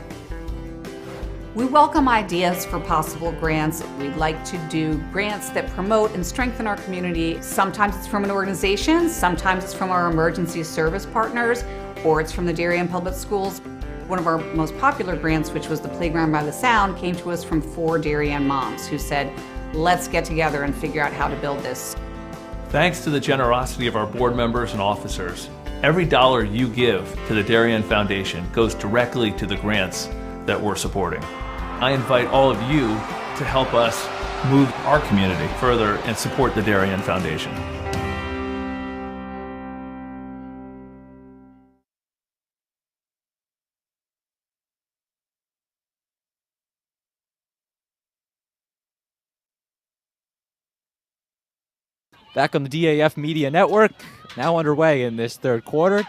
We welcome ideas for possible grants. We'd like to do grants that promote and strengthen our community. Sometimes it's from an organization, sometimes it's from our emergency service partners, or it's from the Darien Public Schools. One of our most popular grants, which was the Playground by the Sound, came to us from 4 Darien moms who said, let's get together and figure out how to build this. Thanks to the generosity of our board members and officers, every dollar you give to the Darien Foundation goes directly to the grants that we're supporting. I invite all of you to help us move our community further and support the Darien Foundation. Back on the DAF Media Network, now underway in this third quarter.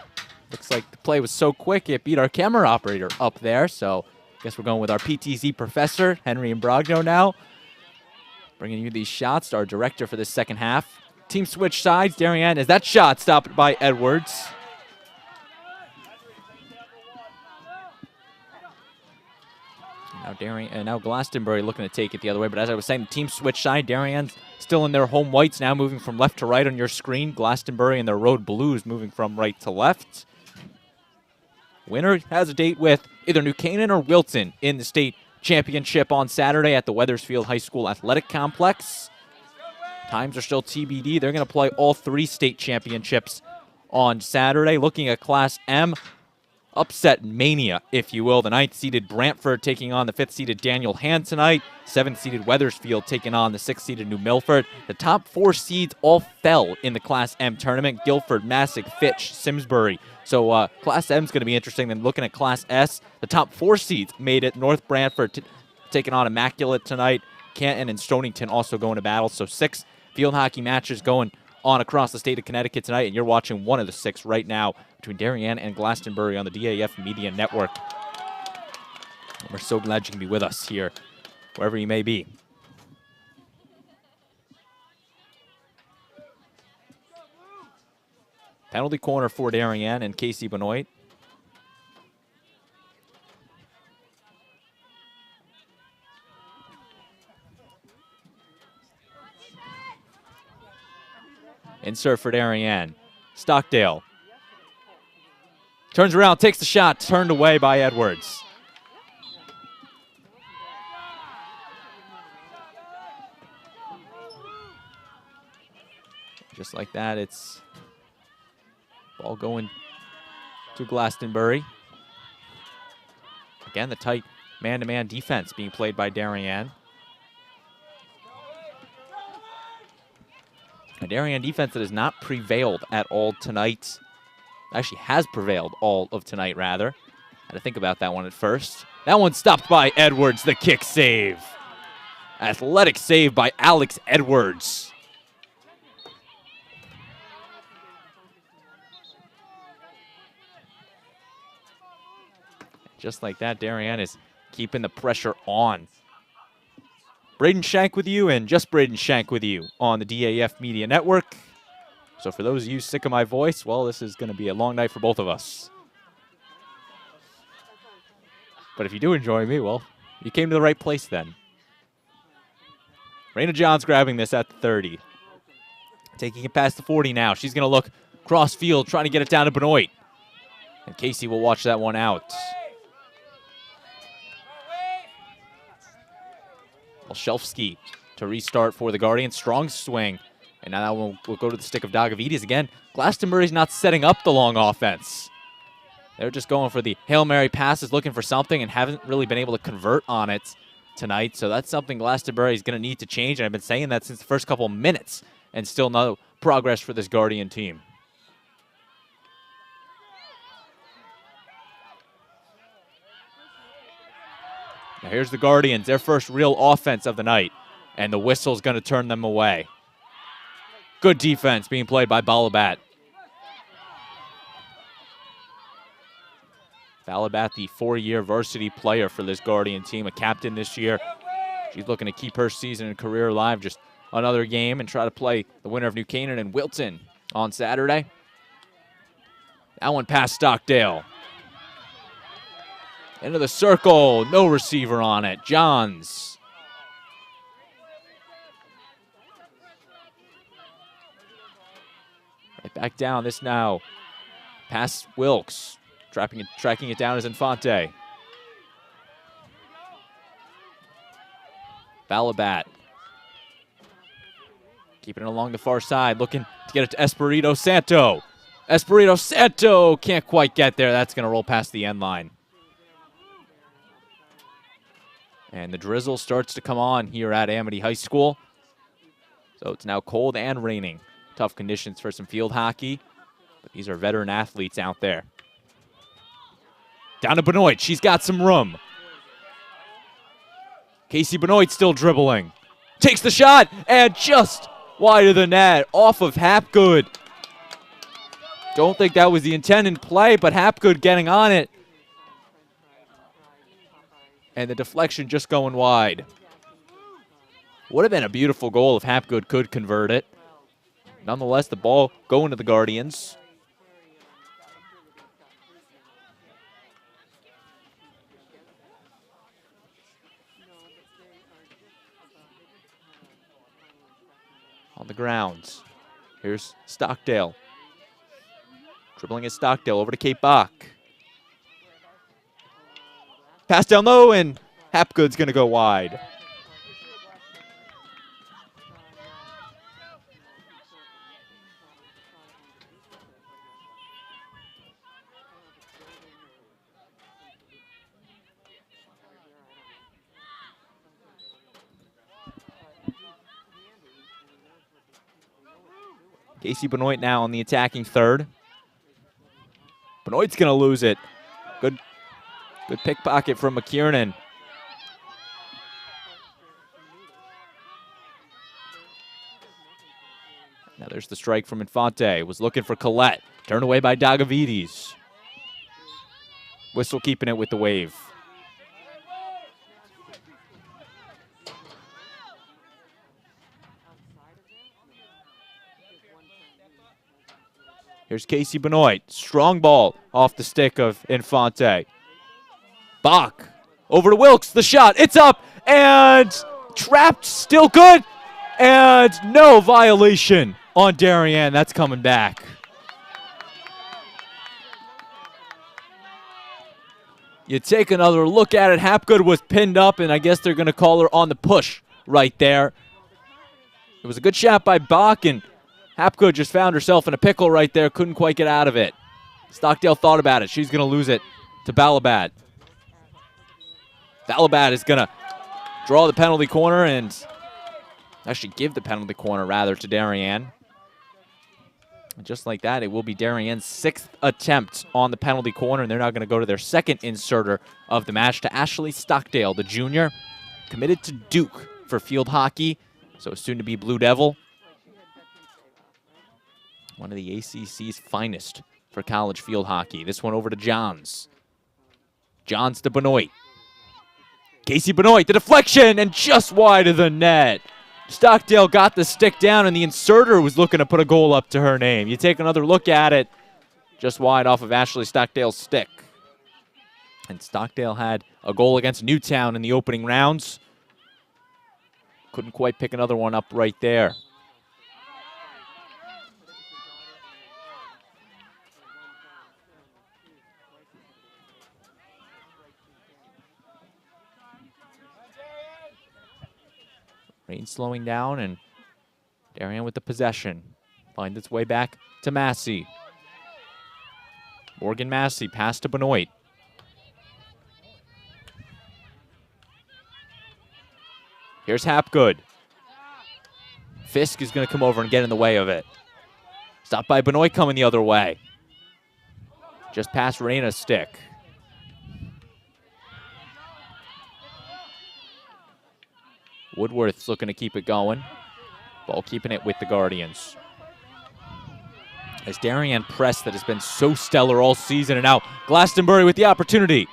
Looks like the play was so quick it beat our camera operator up there, so I guess we're going with our PTZ professor, Henry Imbrogno now. Bringing you these shots, our director for this second half. Team switch sides, Darien, as that shot stopped by Edwards. Now Glastonbury looking to take it the other way, but as I was saying, the team switch side, Darien's still in their home whites, now moving from left to right on your screen. Glastonbury in their road blues moving from right to left. Winner has a date with either New Canaan or Wilton in the state championship on Saturday at the Wethersfield High School Athletic Complex. Times are still TBD. They're going to play all 3 state championships on Saturday. Looking at Class M, upset mania, if you will. The 9th-seeded Brantford taking on the 5th-seeded Daniel Hand tonight. 7th-seeded Wethersfield taking on the 6th-seeded New Milford. The top 4 seeds all fell in the Class M tournament. Guilford, Massac, Fitch, Simsbury. So Class M is going to be interesting. Then looking at Class S, the top 4 seeds made it. North Brantford taking on Immaculate tonight. Canton and Stonington also going to battle. So 6 field hockey matches going on across the state of Connecticut tonight, and you're watching one of the 6 right now between Darien and Glastonbury on the DAF Media Network. And we're so glad you can be with us here, wherever you may be. Penalty corner for Darien and Casey Benoit. Insert for Darien. Stockdale. Turns around, takes the shot, turned away by Edwards. Just like that, it's ball going to Glastonbury. Again, the tight man-to-man defense being played by Darien. A Darien defense that has not prevailed at all tonight. Actually has prevailed all of tonight, rather. Had to think about that one at first. That one stopped by Edwards, the kick save. Athletic save by Alex Edwards. Just like that, Darien is keeping the pressure on. Braden Shank with you, and just Braden Shank with you on the DAF Media Network. So for those of you sick of my voice, well, this is going to be a long night for both of us. But if you do enjoy me, well, you came to the right place then. Raina Johns grabbing this at the 30. Taking it past the 40 now. She's going to look cross field, trying to get it down to Benoit. And Casey will watch that one out. Olszewski to restart for the Guardians. Strong swing. And now that one will go to the stick of Dagavides again. Glastonbury's not setting up the long offense. They're just going for the Hail Mary passes, looking for something, and haven't really been able to convert on it tonight. So that's something Glastonbury is going to need to change. And I've been saying that since the first couple minutes, and still no progress for this Guardian team. Now here's the Guardians, their first real offense of the night, and the whistle's going to turn them away. Good defense being played by Balabat. Balabat, the 4-year varsity player for this Guardian team, a captain this year. She's looking to keep her season and career alive. Just another game and try to play the winner of New Canaan and Wilton on Saturday. That one past Stockdale. Into the circle, no receiver on it. Johns. Right back down, this now. Past Wilkes. Tracking it down is Infante. Balabat. Keeping it along the far side, looking to get it to Espirito Santo. Espirito Santo can't quite get there. That's going to roll past the end line. And the drizzle starts to come on here at Amity High School. So it's now cold and raining. Tough conditions for some field hockey. But these are veteran athletes out there. Down to Benoit. She's got some room. Casey Benoit still dribbling. Takes the shot and just wide of the net. Off of Hapgood. Don't think that was the intended play, but Hapgood getting on it. And the deflection just going wide. Would have been a beautiful goal if Hapgood could convert it. Nonetheless, the ball going to the Guardians. On the grounds. Here's Stockdale. Dribbling is Stockdale over to Kate Bach. Pass down low, and Hapgood's going to go wide. Casey Benoit now on the attacking third. Benoit's going to lose it. Good pickpocket from McKiernan. Now there's the strike from Infante. Was looking for Collette. Turned away by Dagavides. Whistle keeping it with the wave. Here's Casey Benoit. Strong ball off the stick of Infante. Bach over to Wilkes. The shot. It's up and trapped. Still good. And no violation on Darien. That's coming back. You take another look at it. Hapgood was pinned up, and I guess they're going to call her on the push right there. It was a good shot by Bach, and Hapgood just found herself in a pickle right there. Couldn't quite get out of it. Stockdale thought about it. She's going to lose it to Balabat. Balabat is going to draw the penalty corner and actually give the penalty corner, rather, to Darien. And just like that, it will be Darien's 6th attempt on the penalty corner, and they're now going to go to their 2nd inserter of the match, to Ashley Stockdale, the junior, committed to Duke for field hockey, so soon to be Blue Devil. One of the ACC's finest for college field hockey. This one over to Johns. Johns to Benoit. Casey Benoit, the deflection, and just wide of the net. Stockdale got the stick down, and the inserter was looking to put a goal up to her name. You take another look at it, just wide off of Ashley Stockdale's stick. And Stockdale had a goal against Newtown in the opening rounds. Couldn't quite pick another one up right there. Rain slowing down, and Darien with the possession. Finds its way back to Massey. Morgan Massey, pass to Benoit. Here's Hapgood. Fisk is going to come over and get in the way of it. Stopped by Benoit coming the other way. Just past Reina's stick. Woodworth's looking to keep it going. Ball keeping it with the Guardians. As Darien press that has been so stellar all season, and now Glastonbury with the opportunity.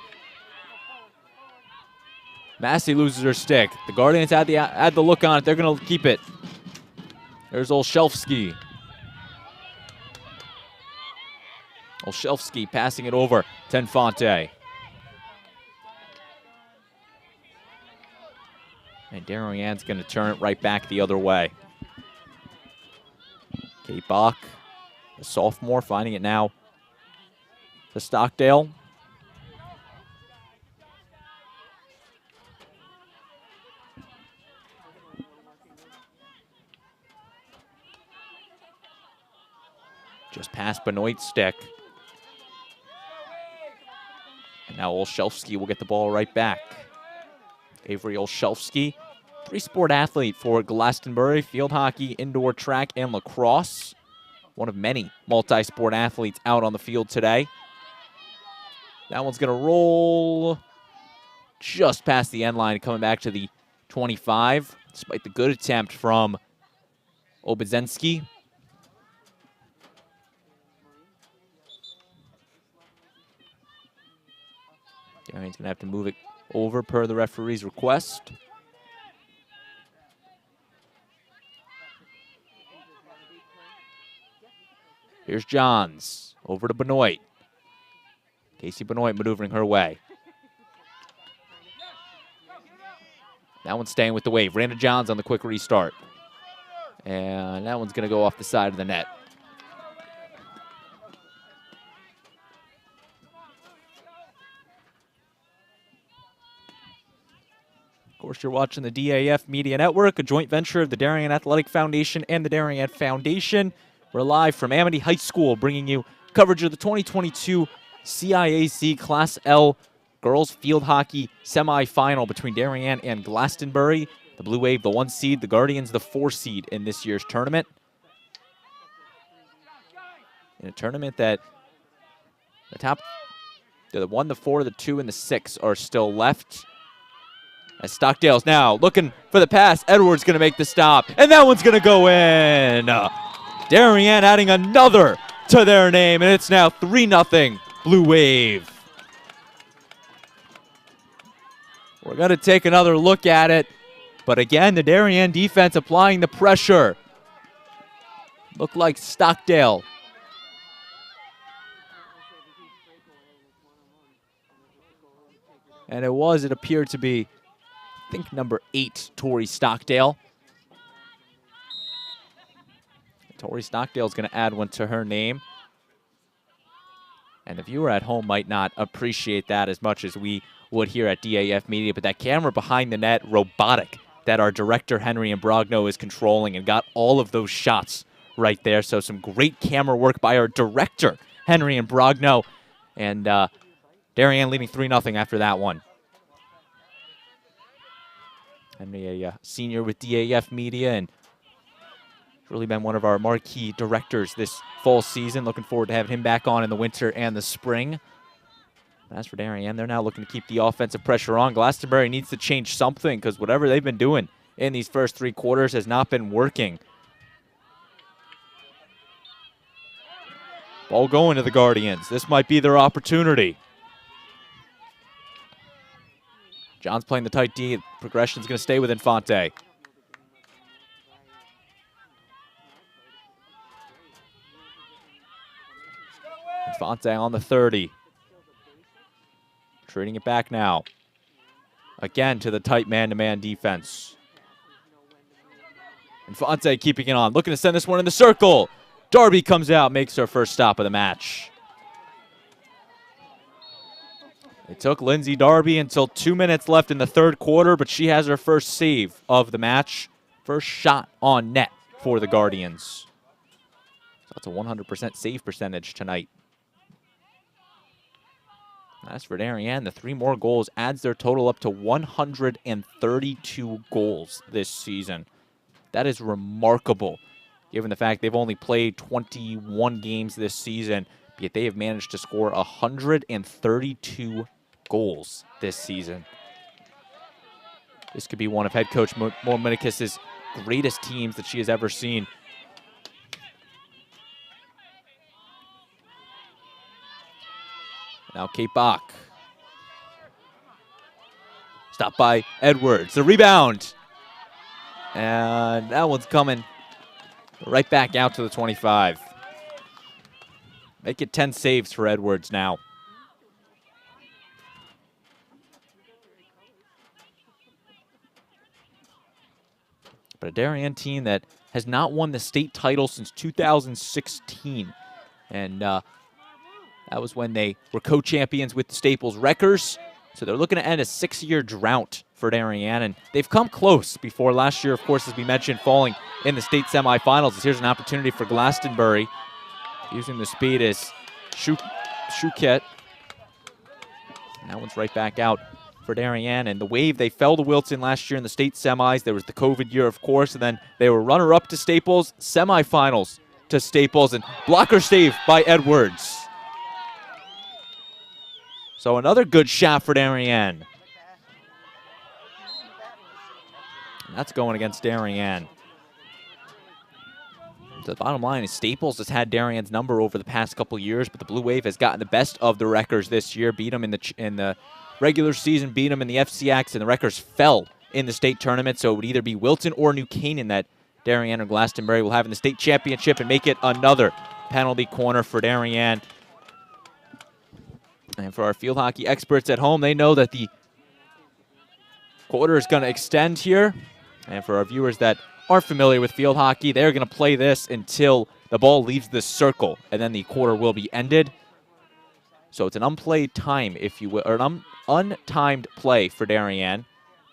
Massey loses her stick. The Guardians had the look on it. They're going to keep it. There's Olszewski. Olszewski passing it over to Infante. And Darien's going to turn it right back the other way. Kate Bach, the sophomore, finding it now to Stockdale. Just past Benoit's stick. And now Olszewski will get the ball right back. Avery Olszewski, three-sport athlete for Glastonbury, field hockey, indoor track, and lacrosse. One of many multi-sport athletes out on the field today. That one's going to roll just past the end line, coming back to the 25, despite the good attempt from Obedzensky. Darien's going to have to move it over per the referee's request. Here's Johns, over to Benoit. Casey Benoit maneuvering her way. That one's staying with the wave. Randa Johns on the quick restart. And that one's going to go off the side of the net. Of course, you're watching the DAF Media Network, a joint venture of the Darien Athletic Foundation and the Darien Foundation. We're live from Amity High School, bringing you coverage of the 2022 CIAC Class L girls field hockey semifinal between Darien and Glastonbury. The Blue Wave, the 1 seed, the Guardians, the 4 seed in this year's tournament. In a tournament that the 1, the 4, the 2, and the 6 are still left. As Stockdale's now looking for the pass. Edwards going to make the stop, and that one's going to go in. Darien adding another to their name, and it's now 3-0 Blue Wave. We're going to take another look at it, but again, the Darien defense applying the pressure. Looked like Stockdale. And it appeared to be, I think, number 8, Tori Stockdale. Tori Stockdale's going to add one to her name. And the viewer at home might not appreciate that as much as we would here at DAF Media, but that camera behind the net, robotic, that our director, Henry Imbrogno, is controlling and got all of those shots right there. So some great camera work by our director, Henry Imbrogno. And Darien leading 3-0 after that one. Henry, a senior with DAF Media, and really been one of our marquee directors this fall season. Looking forward to having him back on in the winter and the spring. As for Darien, they're now looking to keep the offensive pressure on. Glastonbury needs to change something because whatever they've been doing in these first 3 quarters has not been working. Ball going to the Guardians. This might be their opportunity. John's playing the tight D. Progression's going to stay with Infante. Infante on the 30. Trading it back now. Again to the tight man-to-man defense. Infante keeping it on. Looking to send this one in the circle. Darby comes out, makes her first stop of the match. It took Lindsay Darby until 2 minutes left in the third quarter, but she has her first save of the match. first shot on net for the Guardians. So that's a 100% save percentage tonight. As for Darien, the 3 more goals adds their total up to 132 goals this season. That is remarkable, given the fact they've only played 21 games this season, yet they have managed to score 132 goals this season. This could be one of head coach Mominikis' greatest teams that she has ever seen. Now Kate Bach. Stopped by Edwards. The rebound. And that one's coming right back out to the 25. Make it 10 saves for Edwards now. But a Darien team that has not won the state title since 2016. And that was when they were co-champions with the Staples Wreckers. So they're looking to end a 6-year drought for Darien. And they've come close before last year, of course, as we mentioned, falling in the state semifinals. Here's an opportunity for Glastonbury. Using the speed as Shuket. And that one's right back out for Darien. And the Wave, they fell to Wilton last year in the state semis. There was the COVID year, of course. And then they were runner-up to Staples, semifinals to Staples. And blocker save by Edwards. So another good shot for Darien. And that's going against Darien. The bottom line is Staples has had Darien's number over the past couple years, but the Blue Wave has gotten the best of the Wreckers this year. Beat them in the regular season, beat them in the FCX, and the Wreckers fell in the state tournament. So it would either be Wilton or New Canaan that Darien or Glastonbury will have in the state championship, and make it another penalty corner for Darien. And for our field hockey experts at home, they know that the quarter is going to extend here. And for our viewers that aren't familiar with field hockey, they're going to play this until the ball leaves the circle, and then the quarter will be ended. So it's an unplayed time, if you will, or an untimed play for Darien.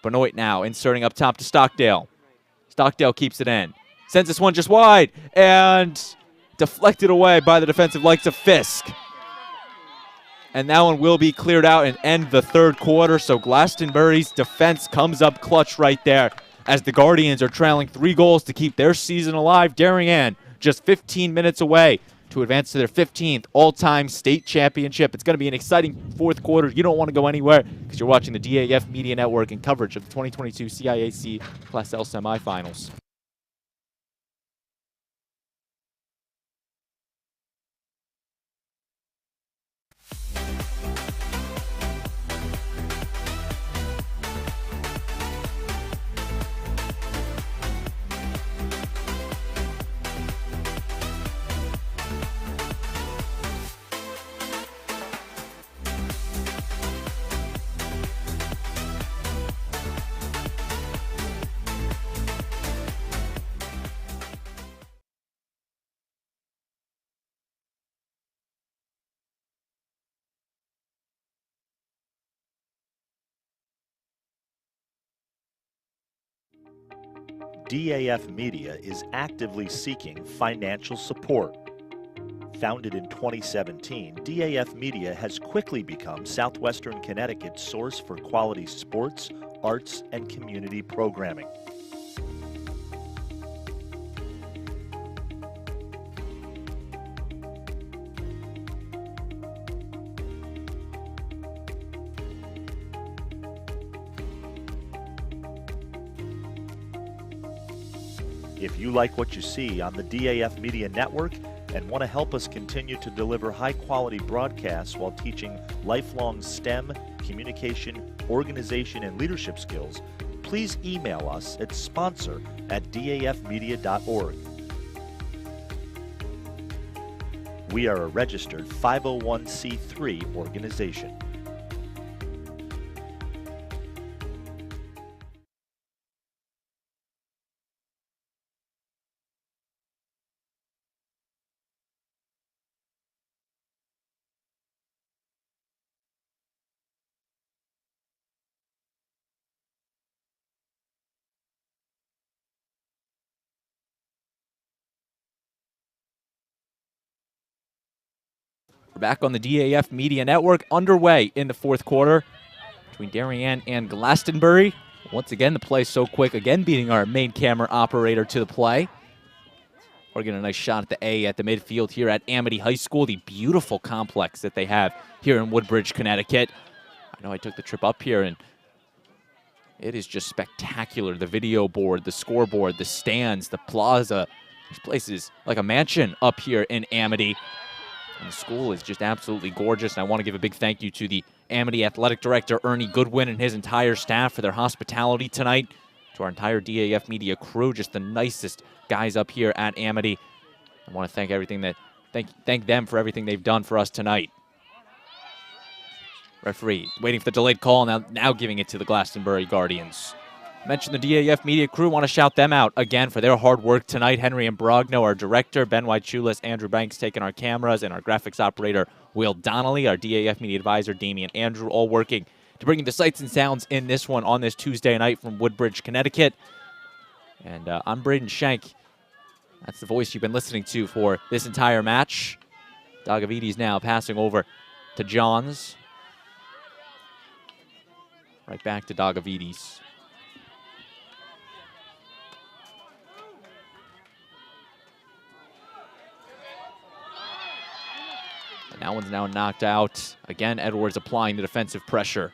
Benoit now inserting up top to Stockdale. Stockdale keeps it in. Sends this one just wide, and deflected away by the defensive legs of Fisk. And that one will be cleared out and end the third quarter. So Glastonbury's defense comes up clutch right there as the Guardians are trailing 3 goals to keep their season alive. Darien just 15 minutes away to advance to their 15th all-time state championship. It's going to be an exciting fourth quarter. You don't want to go anywhere because you're watching the DAF Media Network and coverage of the 2022 CIAC Class L semifinals. DAF Media is actively seeking financial support. Founded in 2017, DAF Media has quickly become Southwestern Connecticut's source for quality sports, arts, and community programming. If you like what you see on the DAF Media Network and want to help us continue to deliver high-quality broadcasts while teaching lifelong STEM, communication, organization, and leadership skills, please email us at sponsor@dafmedia.org. We are a registered 501c3 organization. back on the DAF Media Network, underway in the fourth quarter between Darien and Glastonbury. Once again, the play so quick, again beating our main camera operator to the play. We're getting a nice shot at the A at the midfield here at Amity High School, the beautiful complex that they have here in Woodbridge, Connecticut. I know I took the trip up here, and it is just spectacular. The video board, the scoreboard, the stands, the plaza. This place is like a mansion up here in Amity. And the school is just absolutely gorgeous. And I want to give a big thank you to the Amity Athletic Director, Ernie Goodwin, and his entire staff for their hospitality tonight. To our entire DAF Media crew, just the nicest guys up here at Amity. I want to thank them for everything they've done for us tonight. Referee waiting for the delayed call, now giving it to the Glastonbury Guardians. Mention the DAF Media crew, want to shout them out again for their hard work tonight. Henry and Brogno, our director, Ben White-Chulis, Andrew Banks taking our cameras, and our graphics operator, Will Donnelly, our DAF Media advisor, Damian Andrew, all working to bring you the sights and sounds in this one on this Tuesday night from Woodbridge, Connecticut. And I'm Braden Schenk. That's the voice you've been listening to for this entire match. Dagavides now passing over to Johns. Right back to Dagavides. And that one's now knocked out. Again, Edwards applying the defensive pressure.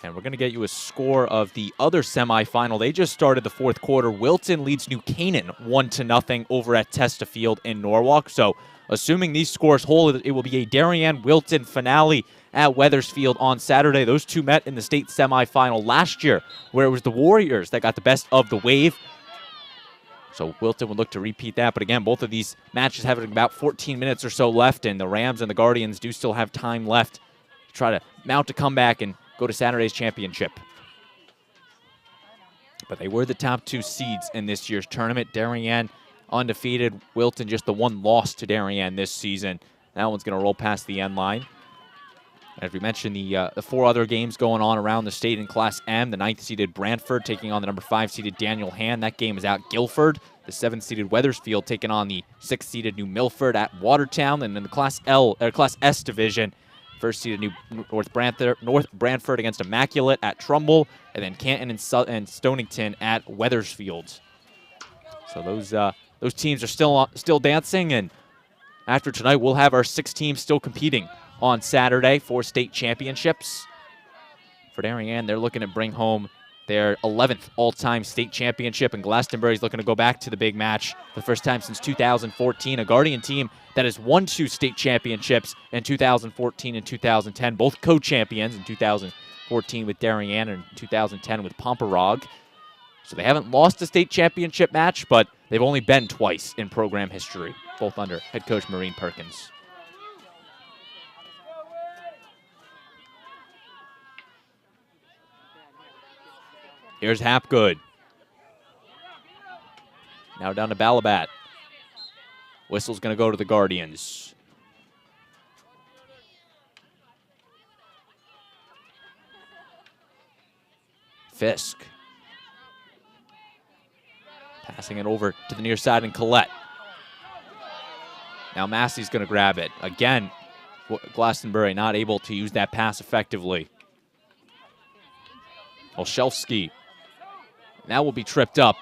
And we're going to get you a score of the other semifinal. They just started the fourth quarter. Wilton leads New Canaan 1-0 over at Chesterfield in Norwalk. So assuming these scores hold, it will be a Darien-Wilton finale at Wethersfield on Saturday. Those two met in the state semifinal last year, where it was the Warriors that got the best of the wave. So Wilton would look to repeat that. But again, both of these matches have about 14 minutes or so left, and the Rams and the Guardians do still have time left to try to mount a comeback and go to Saturday's championship. But they were the top two seeds in this year's tournament. Darien undefeated. Wilton just the one loss to Darien this season. That one's going to roll past the end line. As we mentioned, the four other games going on around the state in Class M. The 9th-seeded Brantford taking on the number 5-seeded Daniel Hand. That game is at Guilford. The 7th-seeded Wethersfield taking on the 6th-seeded New Milford at Watertown. And in the Class S division, 1st-seeded North Brantford against Immaculate at Trumbull, and then Canton and Stonington at Wethersfield. So those teams are still dancing, and after tonight, we'll have our 6 teams still competing on Saturday for state championships. For Darien, they're looking to bring home their 11th all-time state championship, and Glastonbury's looking to go back to the big match for the first time since 2014. A Guardian team that has won 2 state championships in 2014 and 2010, both co-champions in 2014 with Darien and 2010 with Pomperog. So they haven't lost a state championship match, but they've only been twice in program history, both under head coach Maureen Perkins. Here's Hapgood. Now down to Balabat. Whistle's going to go to the Guardians. Fisk. Passing it over to the near side and Collette. Now Massey's going to grab it. Again, Glastonbury not able to use that pass effectively. Olszewski. That will be tripped up.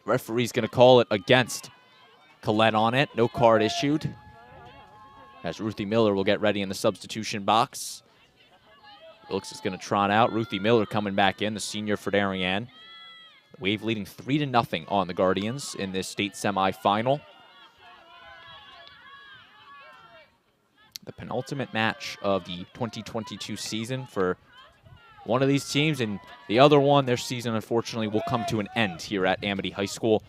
Referee's going to call it against Collette on it. No card issued. As Ruthie Miller will get ready in the substitution box. Wilkes is going to trot out. Ruthie Miller coming back in, the senior for Darien. Wave leading 3-0 on the Guardians in this state semifinal. The penultimate match of the 2022 season for one of these teams, and the other one, their season, unfortunately, will come to an end here at Amity High School.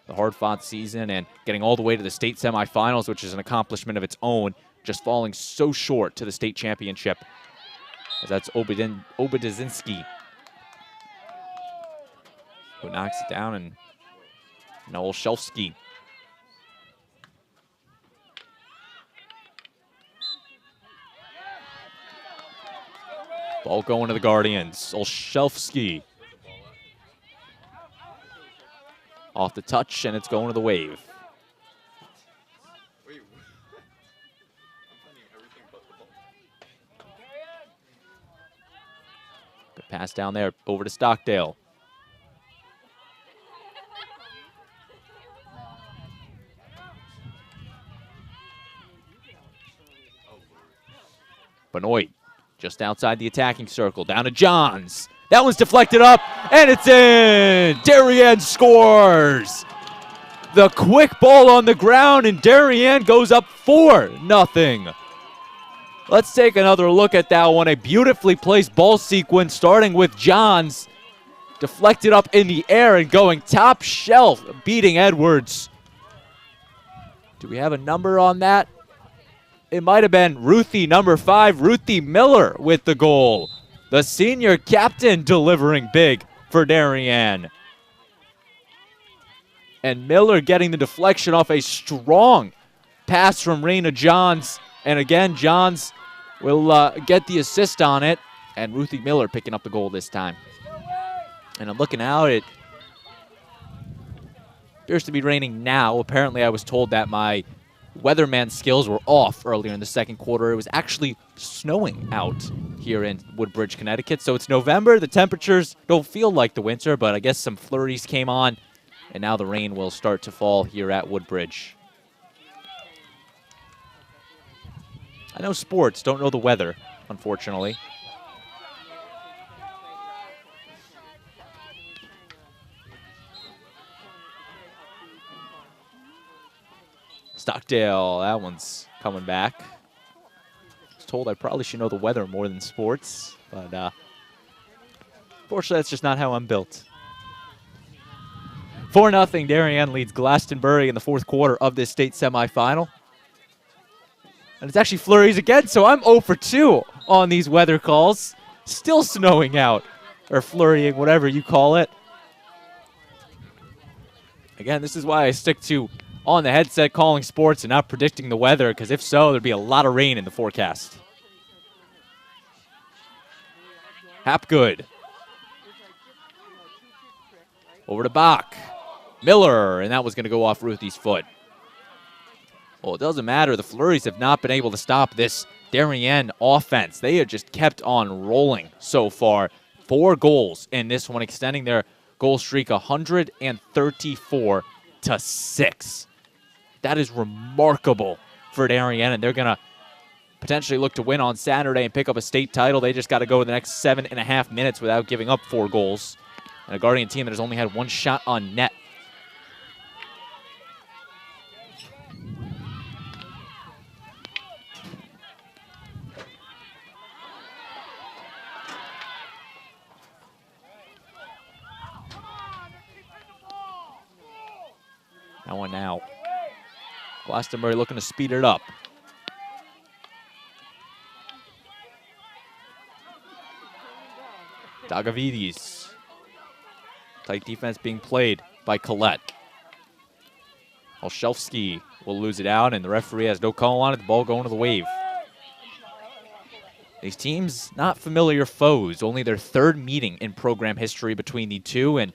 The hard-fought season and getting all the way to the state semifinals, which is an accomplishment of its own, just falling so short to the state championship. As that's Obadzinski who knocks it down, and Noel Olszewski. Ball going to the Guardians. Olszewski. Off the touch, and it's going to the wave. Good pass down there over to Stockdale. Benoit just outside the attacking circle, down to Johns. That one's deflected up, and it's in! Darien scores! The quick ball on the ground, and Darien goes up 4-0. Let's take another look at that one. A beautifully placed ball sequence starting with Johns. Deflected up in the air and going top shelf, beating Edwards. Do we have a number on that? It might have been Ruthie, number 5, Ruthie Miller with the goal. The senior captain delivering big for Darien. And Miller getting the deflection off a strong pass from Raina Johns. And again, Johns will get the assist on it. And Ruthie Miller picking up the goal this time. And I'm looking out, it appears to be raining now. Apparently I was told that my weatherman skills were off earlier in the second quarter. It was actually snowing out here in Woodbridge, Connecticut. So it's November. The temperatures don't feel like the winter, but I guess some flurries came on, and now the rain will start to fall here at Woodbridge. I know sports, don't know the weather, unfortunately. Stockdale, that one's coming back. I was told I probably should know the weather more than sports, but unfortunately that's just not how I'm built. 4-0, Darien leads Glastonbury in the fourth quarter of this state semifinal. And it's actually flurries again, so I'm 0 for 2 on these weather calls. Still snowing out, or flurrying, whatever you call it. Again, this is why I stick to on the headset calling sports and not predicting the weather, because if so, there'd be a lot of rain in the forecast. Hapgood. Over to Bach. Miller, and that was going to go off Ruthie's foot. Well, it doesn't matter. The Flurries have not been able to stop this Darien offense. They have just kept on rolling so far. 4 goals in this one, extending their goal streak 134-6. That is remarkable for Darien, and they're going to potentially look to win on Saturday and pick up a state title. They just got to go the next 7.5 minutes without giving up 4 goals. And a Guardian team that has only had 1 shot on net. That one now. Glastonbury looking to speed it up. Dagavides. Tight defense being played by Collette. Olszewski will lose it out, and the referee has no call on it. The ball going to the wave. These teams, not familiar foes, only their 3rd meeting in program history between the two, and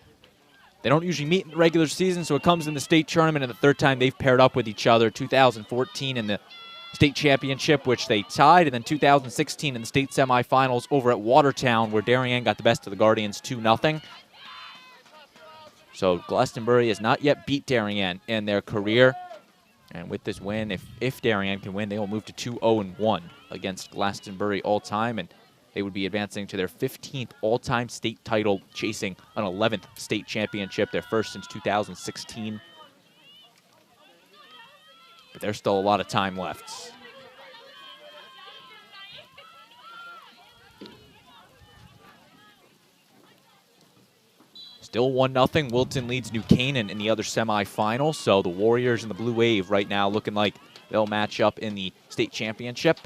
they don't usually meet in the regular season, so it comes in the state tournament, and the 3rd time they've paired up with each other, 2014 in the state championship, which they tied, and then 2016 in the state semifinals over at Watertown, where Darien got the best of the Guardians 2-0. So Glastonbury has not yet beat Darien in their career, and with this win, if Darien can win, they will move to 2-0-1 against Glastonbury all-time, and they would be advancing to their 15th all-time state title, chasing an 11th state championship, their first since 2016. But there's still a lot of time left. Still 1-0. Wilton leads New Canaan in the other semifinal, so the Warriors and the Blue Wave right now looking like they'll match up in the state championship.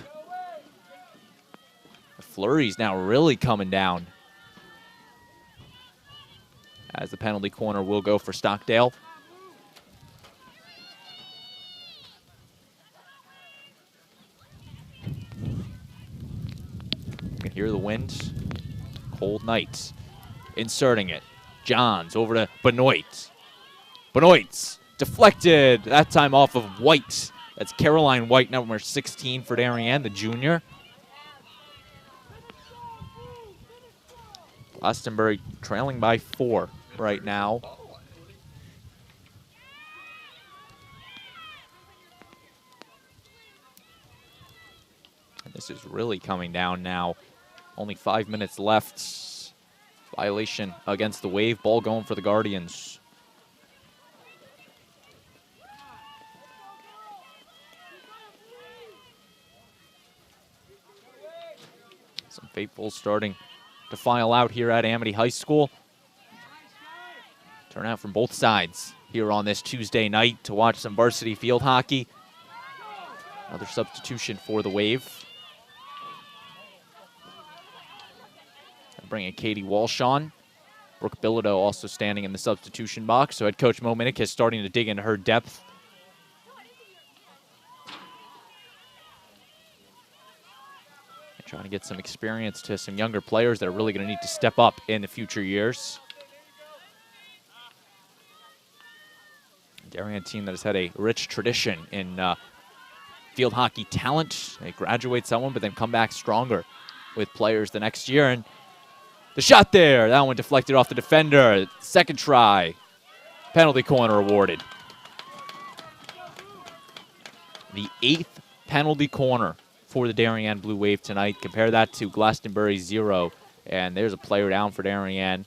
The Flurries now really coming down, as the penalty corner will go for Stockdale. You can hear the wind. Cold night. Inserting it. Johns over to Benoit. Benoit's deflected, that time off of White. That's Caroline White, number 16 for Darien, the junior. Glastonbury trailing by 4 right now. And this is really coming down now. Only 5 minutes left. Violation against the Wave. Ball going for the Guardians. Some faithfuls starting to file out here at Amity High School. Turnout from both sides here on this Tuesday night to watch some varsity field hockey. Another substitution for the Wave. Bringing Katie Walsh on. Brooke Bilodeau also standing in the substitution box. So head coach Mo Minnick is starting to dig into her depth. And trying to get some experience to some younger players that are really going to need to step up in the future years. Darien team that has had a rich tradition in field hockey talent. They graduate someone, but then come back stronger with players the next year. And the shot there, that one deflected off the defender. Second try, penalty corner awarded. The 8th penalty corner for the Darien Blue Wave tonight. Compare that to Glastonbury's 0. And there's a player down for Darien.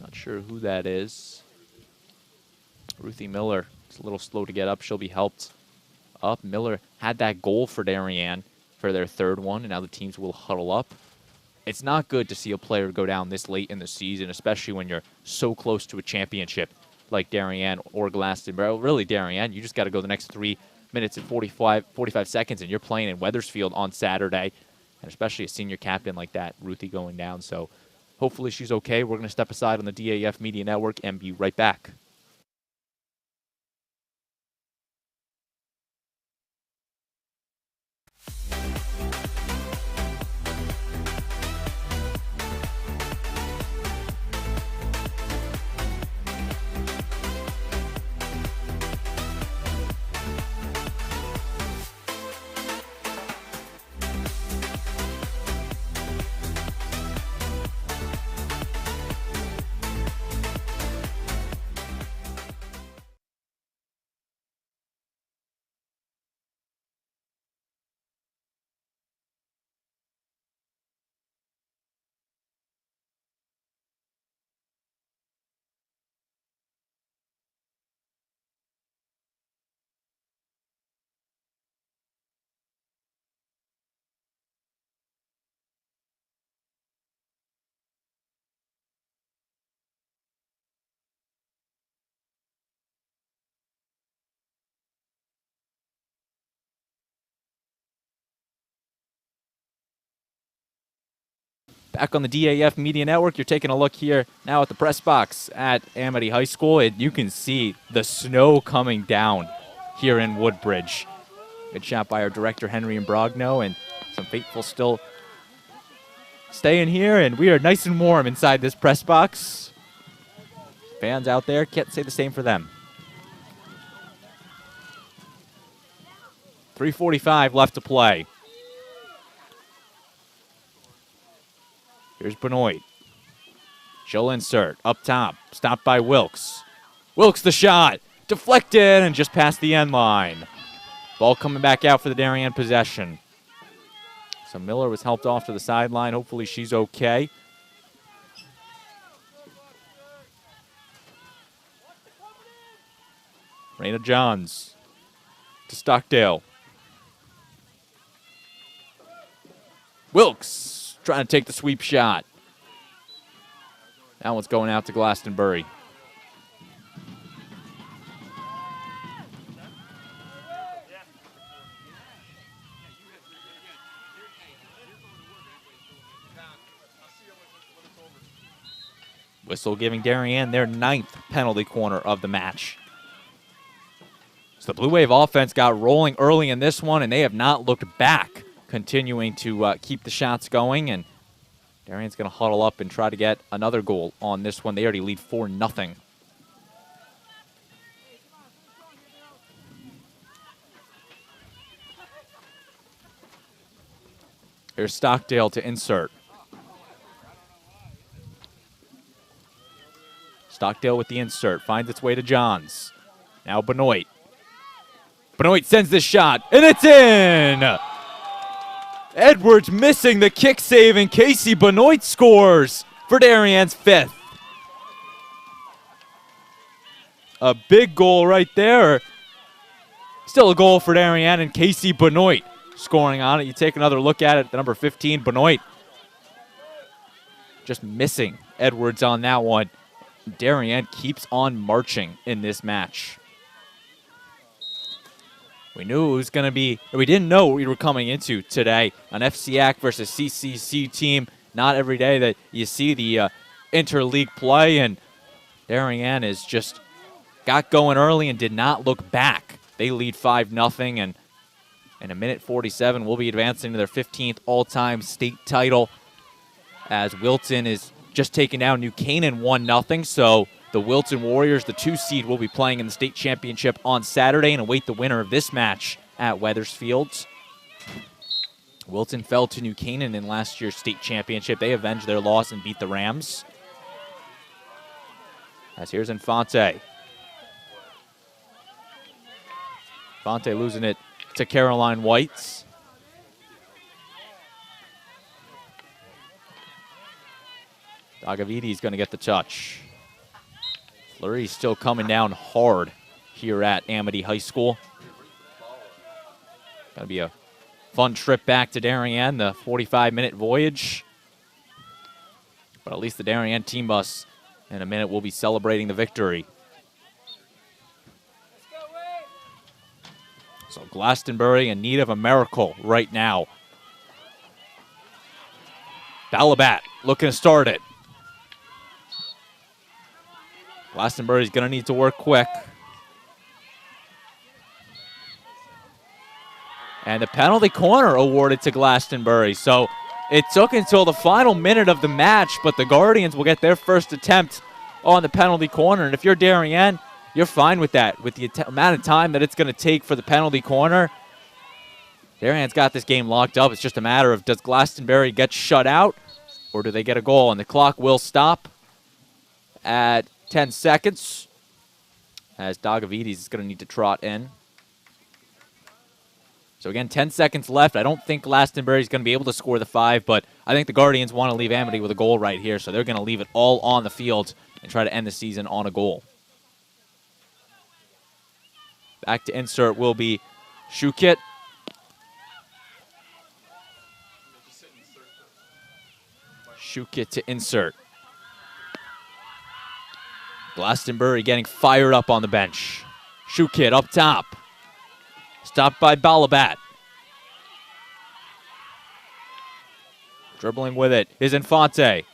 Not sure who that is. Ruthie Miller. It's a little slow to get up. She'll be helped up. Miller had that goal for Darien for their 3rd one, and now the teams will huddle up. It's not good to see a player go down this late in the season, especially when you're so close to a championship like Darien or Glastonbury. Really, Darien, you just got to go the next 3 minutes and 45 seconds, and you're playing in Wethersfield on Saturday, and especially a senior captain like that, Ruthie, going down. So hopefully she's okay. We're going to step aside on the DAF Media Network and be right back. Back on the DAF Media Network, you're taking a look here now at the press box at Amity High School. And you can see the snow coming down here in Woodbridge. Good shot by our director, Henry Imbrogno, and some faithful still staying here. And we are nice and warm inside this press box. Fans out there, can't say the same for them. 3:45 left to play. Here's Benoit. She'll insert up top. Stopped by Wilkes. Wilkes the shot. Deflected and just past the end line. Ball coming back out for the Darien possession. So Miller was helped off to the sideline. Hopefully she's okay. Raina Johns to Stockdale. Wilkes trying to take the sweep shot. That one's going out to Glastonbury. Whistle giving Darien their 9th penalty corner of the match. So the Blue Wave offense got rolling early in this one, and they have not looked back. continuing to keep the shots going, and Darien's going to huddle up and try to get another goal on this one. They already lead 4-0. Here's Stockdale to insert. Stockdale with the insert, finds its way to Johns. Now Benoit. Benoit sends this shot, and it's in! Edwards missing the kick save, and Casey Benoit scores for Darien's 5th. A big goal right there. Still a goal for Darien, and Casey Benoit scoring on it. You take another look at it, the number 15, Benoit. Just missing Edwards on that one. Darien keeps on marching in this match. We knew it was going to be, we didn't know what we were coming into today. An FCIAC versus CCC team. Not every day that you see the interleague play, and Darien has just got going early and did not look back. They lead 5-0, and in a minute 47, we'll be advancing to their 15th all-time state title, as Wilton is just taking down New Canaan 1-0. So the Wilton Warriors, the 2 seed, will be playing in the state championship on Saturday and await the winner of this match at Weathersfield. Wilton fell to New Canaan in last year's state championship. They avenged their loss and beat the Rams. As here's Infante. Infante losing it to Caroline Whites. Dagavidi's going to get the touch. Fleury's still coming down hard here at Amity High School. Going to be a fun trip back to Darien, the 45-minute voyage. But at least the Darien team bus in a minute will be celebrating the victory. So Glastonbury in need of a miracle right now. Balabat looking to start it. Glastonbury's going to need to work quick. And the penalty corner awarded to Glastonbury. So it took until the final minute of the match, but the Guardians will get their first attempt on the penalty corner. And if you're Darien, you're fine with that. With the amount of time that it's going to take for the penalty corner, Darien's got this game locked up. It's just a matter of, does Glastonbury get shut out or do they get a goal? And the clock will stop at 10 seconds, as Dagavides is going to need to trot in. So again, 10 seconds left. I don't think Glastonbury is going to be able to score the 5, but I think the Guardians want to leave Amity with a goal right here, so they're going to leave it all on the field and try to end the season on a goal. Back to insert will be Shukit. Shukit to insert. Glastonbury getting fired up on the bench. Shukit up top. Stopped by Balabat. Dribbling with it is Infante.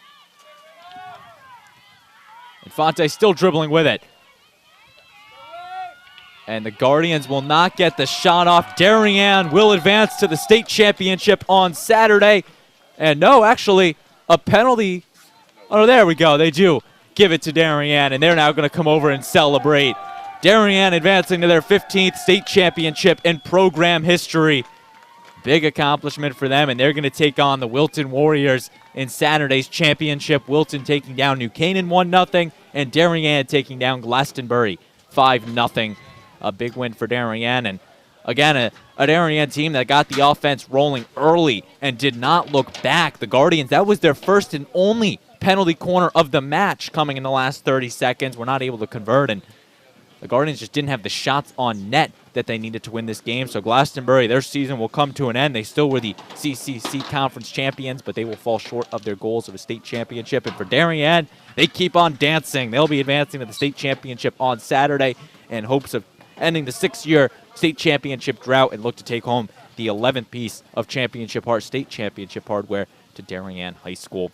Infante still dribbling with it. And the Guardians will not get the shot off. Darien will advance to the state championship on Saturday. And no, actually, a penalty. Oh, there we go. They do give it to Darien, and they're now going to come over and celebrate. Darien advancing to their 15th state championship in program history. Big accomplishment for them, and they're going to take on the Wilton Warriors in Saturday's championship. Wilton taking down New Canaan 1-0, and Darien taking down Glastonbury 5-0. A big win for Darien, and again, a Darien team that got the offense rolling early and did not look back. The Guardians, that was their first and only penalty corner of the match coming in the last 30 seconds. We're not able to convert, and the Guardians just didn't have the shots on net that they needed to win this game. So Glastonbury, their season will come to an end. They still were the CCC Conference champions, but they will fall short of their goals of a state championship. And for Darien, they keep on dancing. They'll be advancing to the state championship on Saturday in hopes of ending the 6-year state championship drought and look to take home the 11th piece of state championship hardware to Darien High School.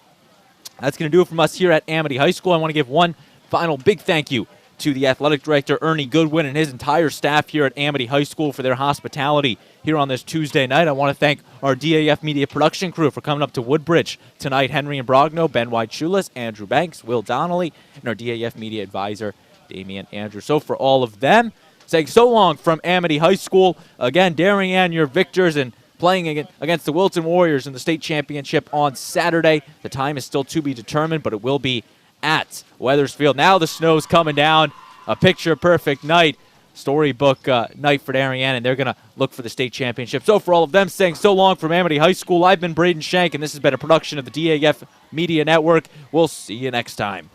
That's going to do it from us here at Amity High School. I want to give one final big thank you to the athletic director, Ernie Goodwin, and his entire staff here at Amity High School for their hospitality here on this Tuesday night. I want to thank our DAF Media production crew for coming up to Woodbridge tonight. Henry and Brogno, Ben White-Schulis, Andrew Banks, Will Donnelly, and our DAF Media advisor, Damian Andrews. So for all of them, saying so long from Amity High School. Again, Darien, your victors, and playing against the Wilton Warriors in the state championship on Saturday. The time is still to be determined, but it will be at Weathersfield. Now the snow's coming down. A picture-perfect night, storybook night for Darien, and they're going to look for the state championship. So for all of them, saying so long from Amity High School, I've been Braden Shank, and this has been a production of the DAF Media Network. We'll see you next time.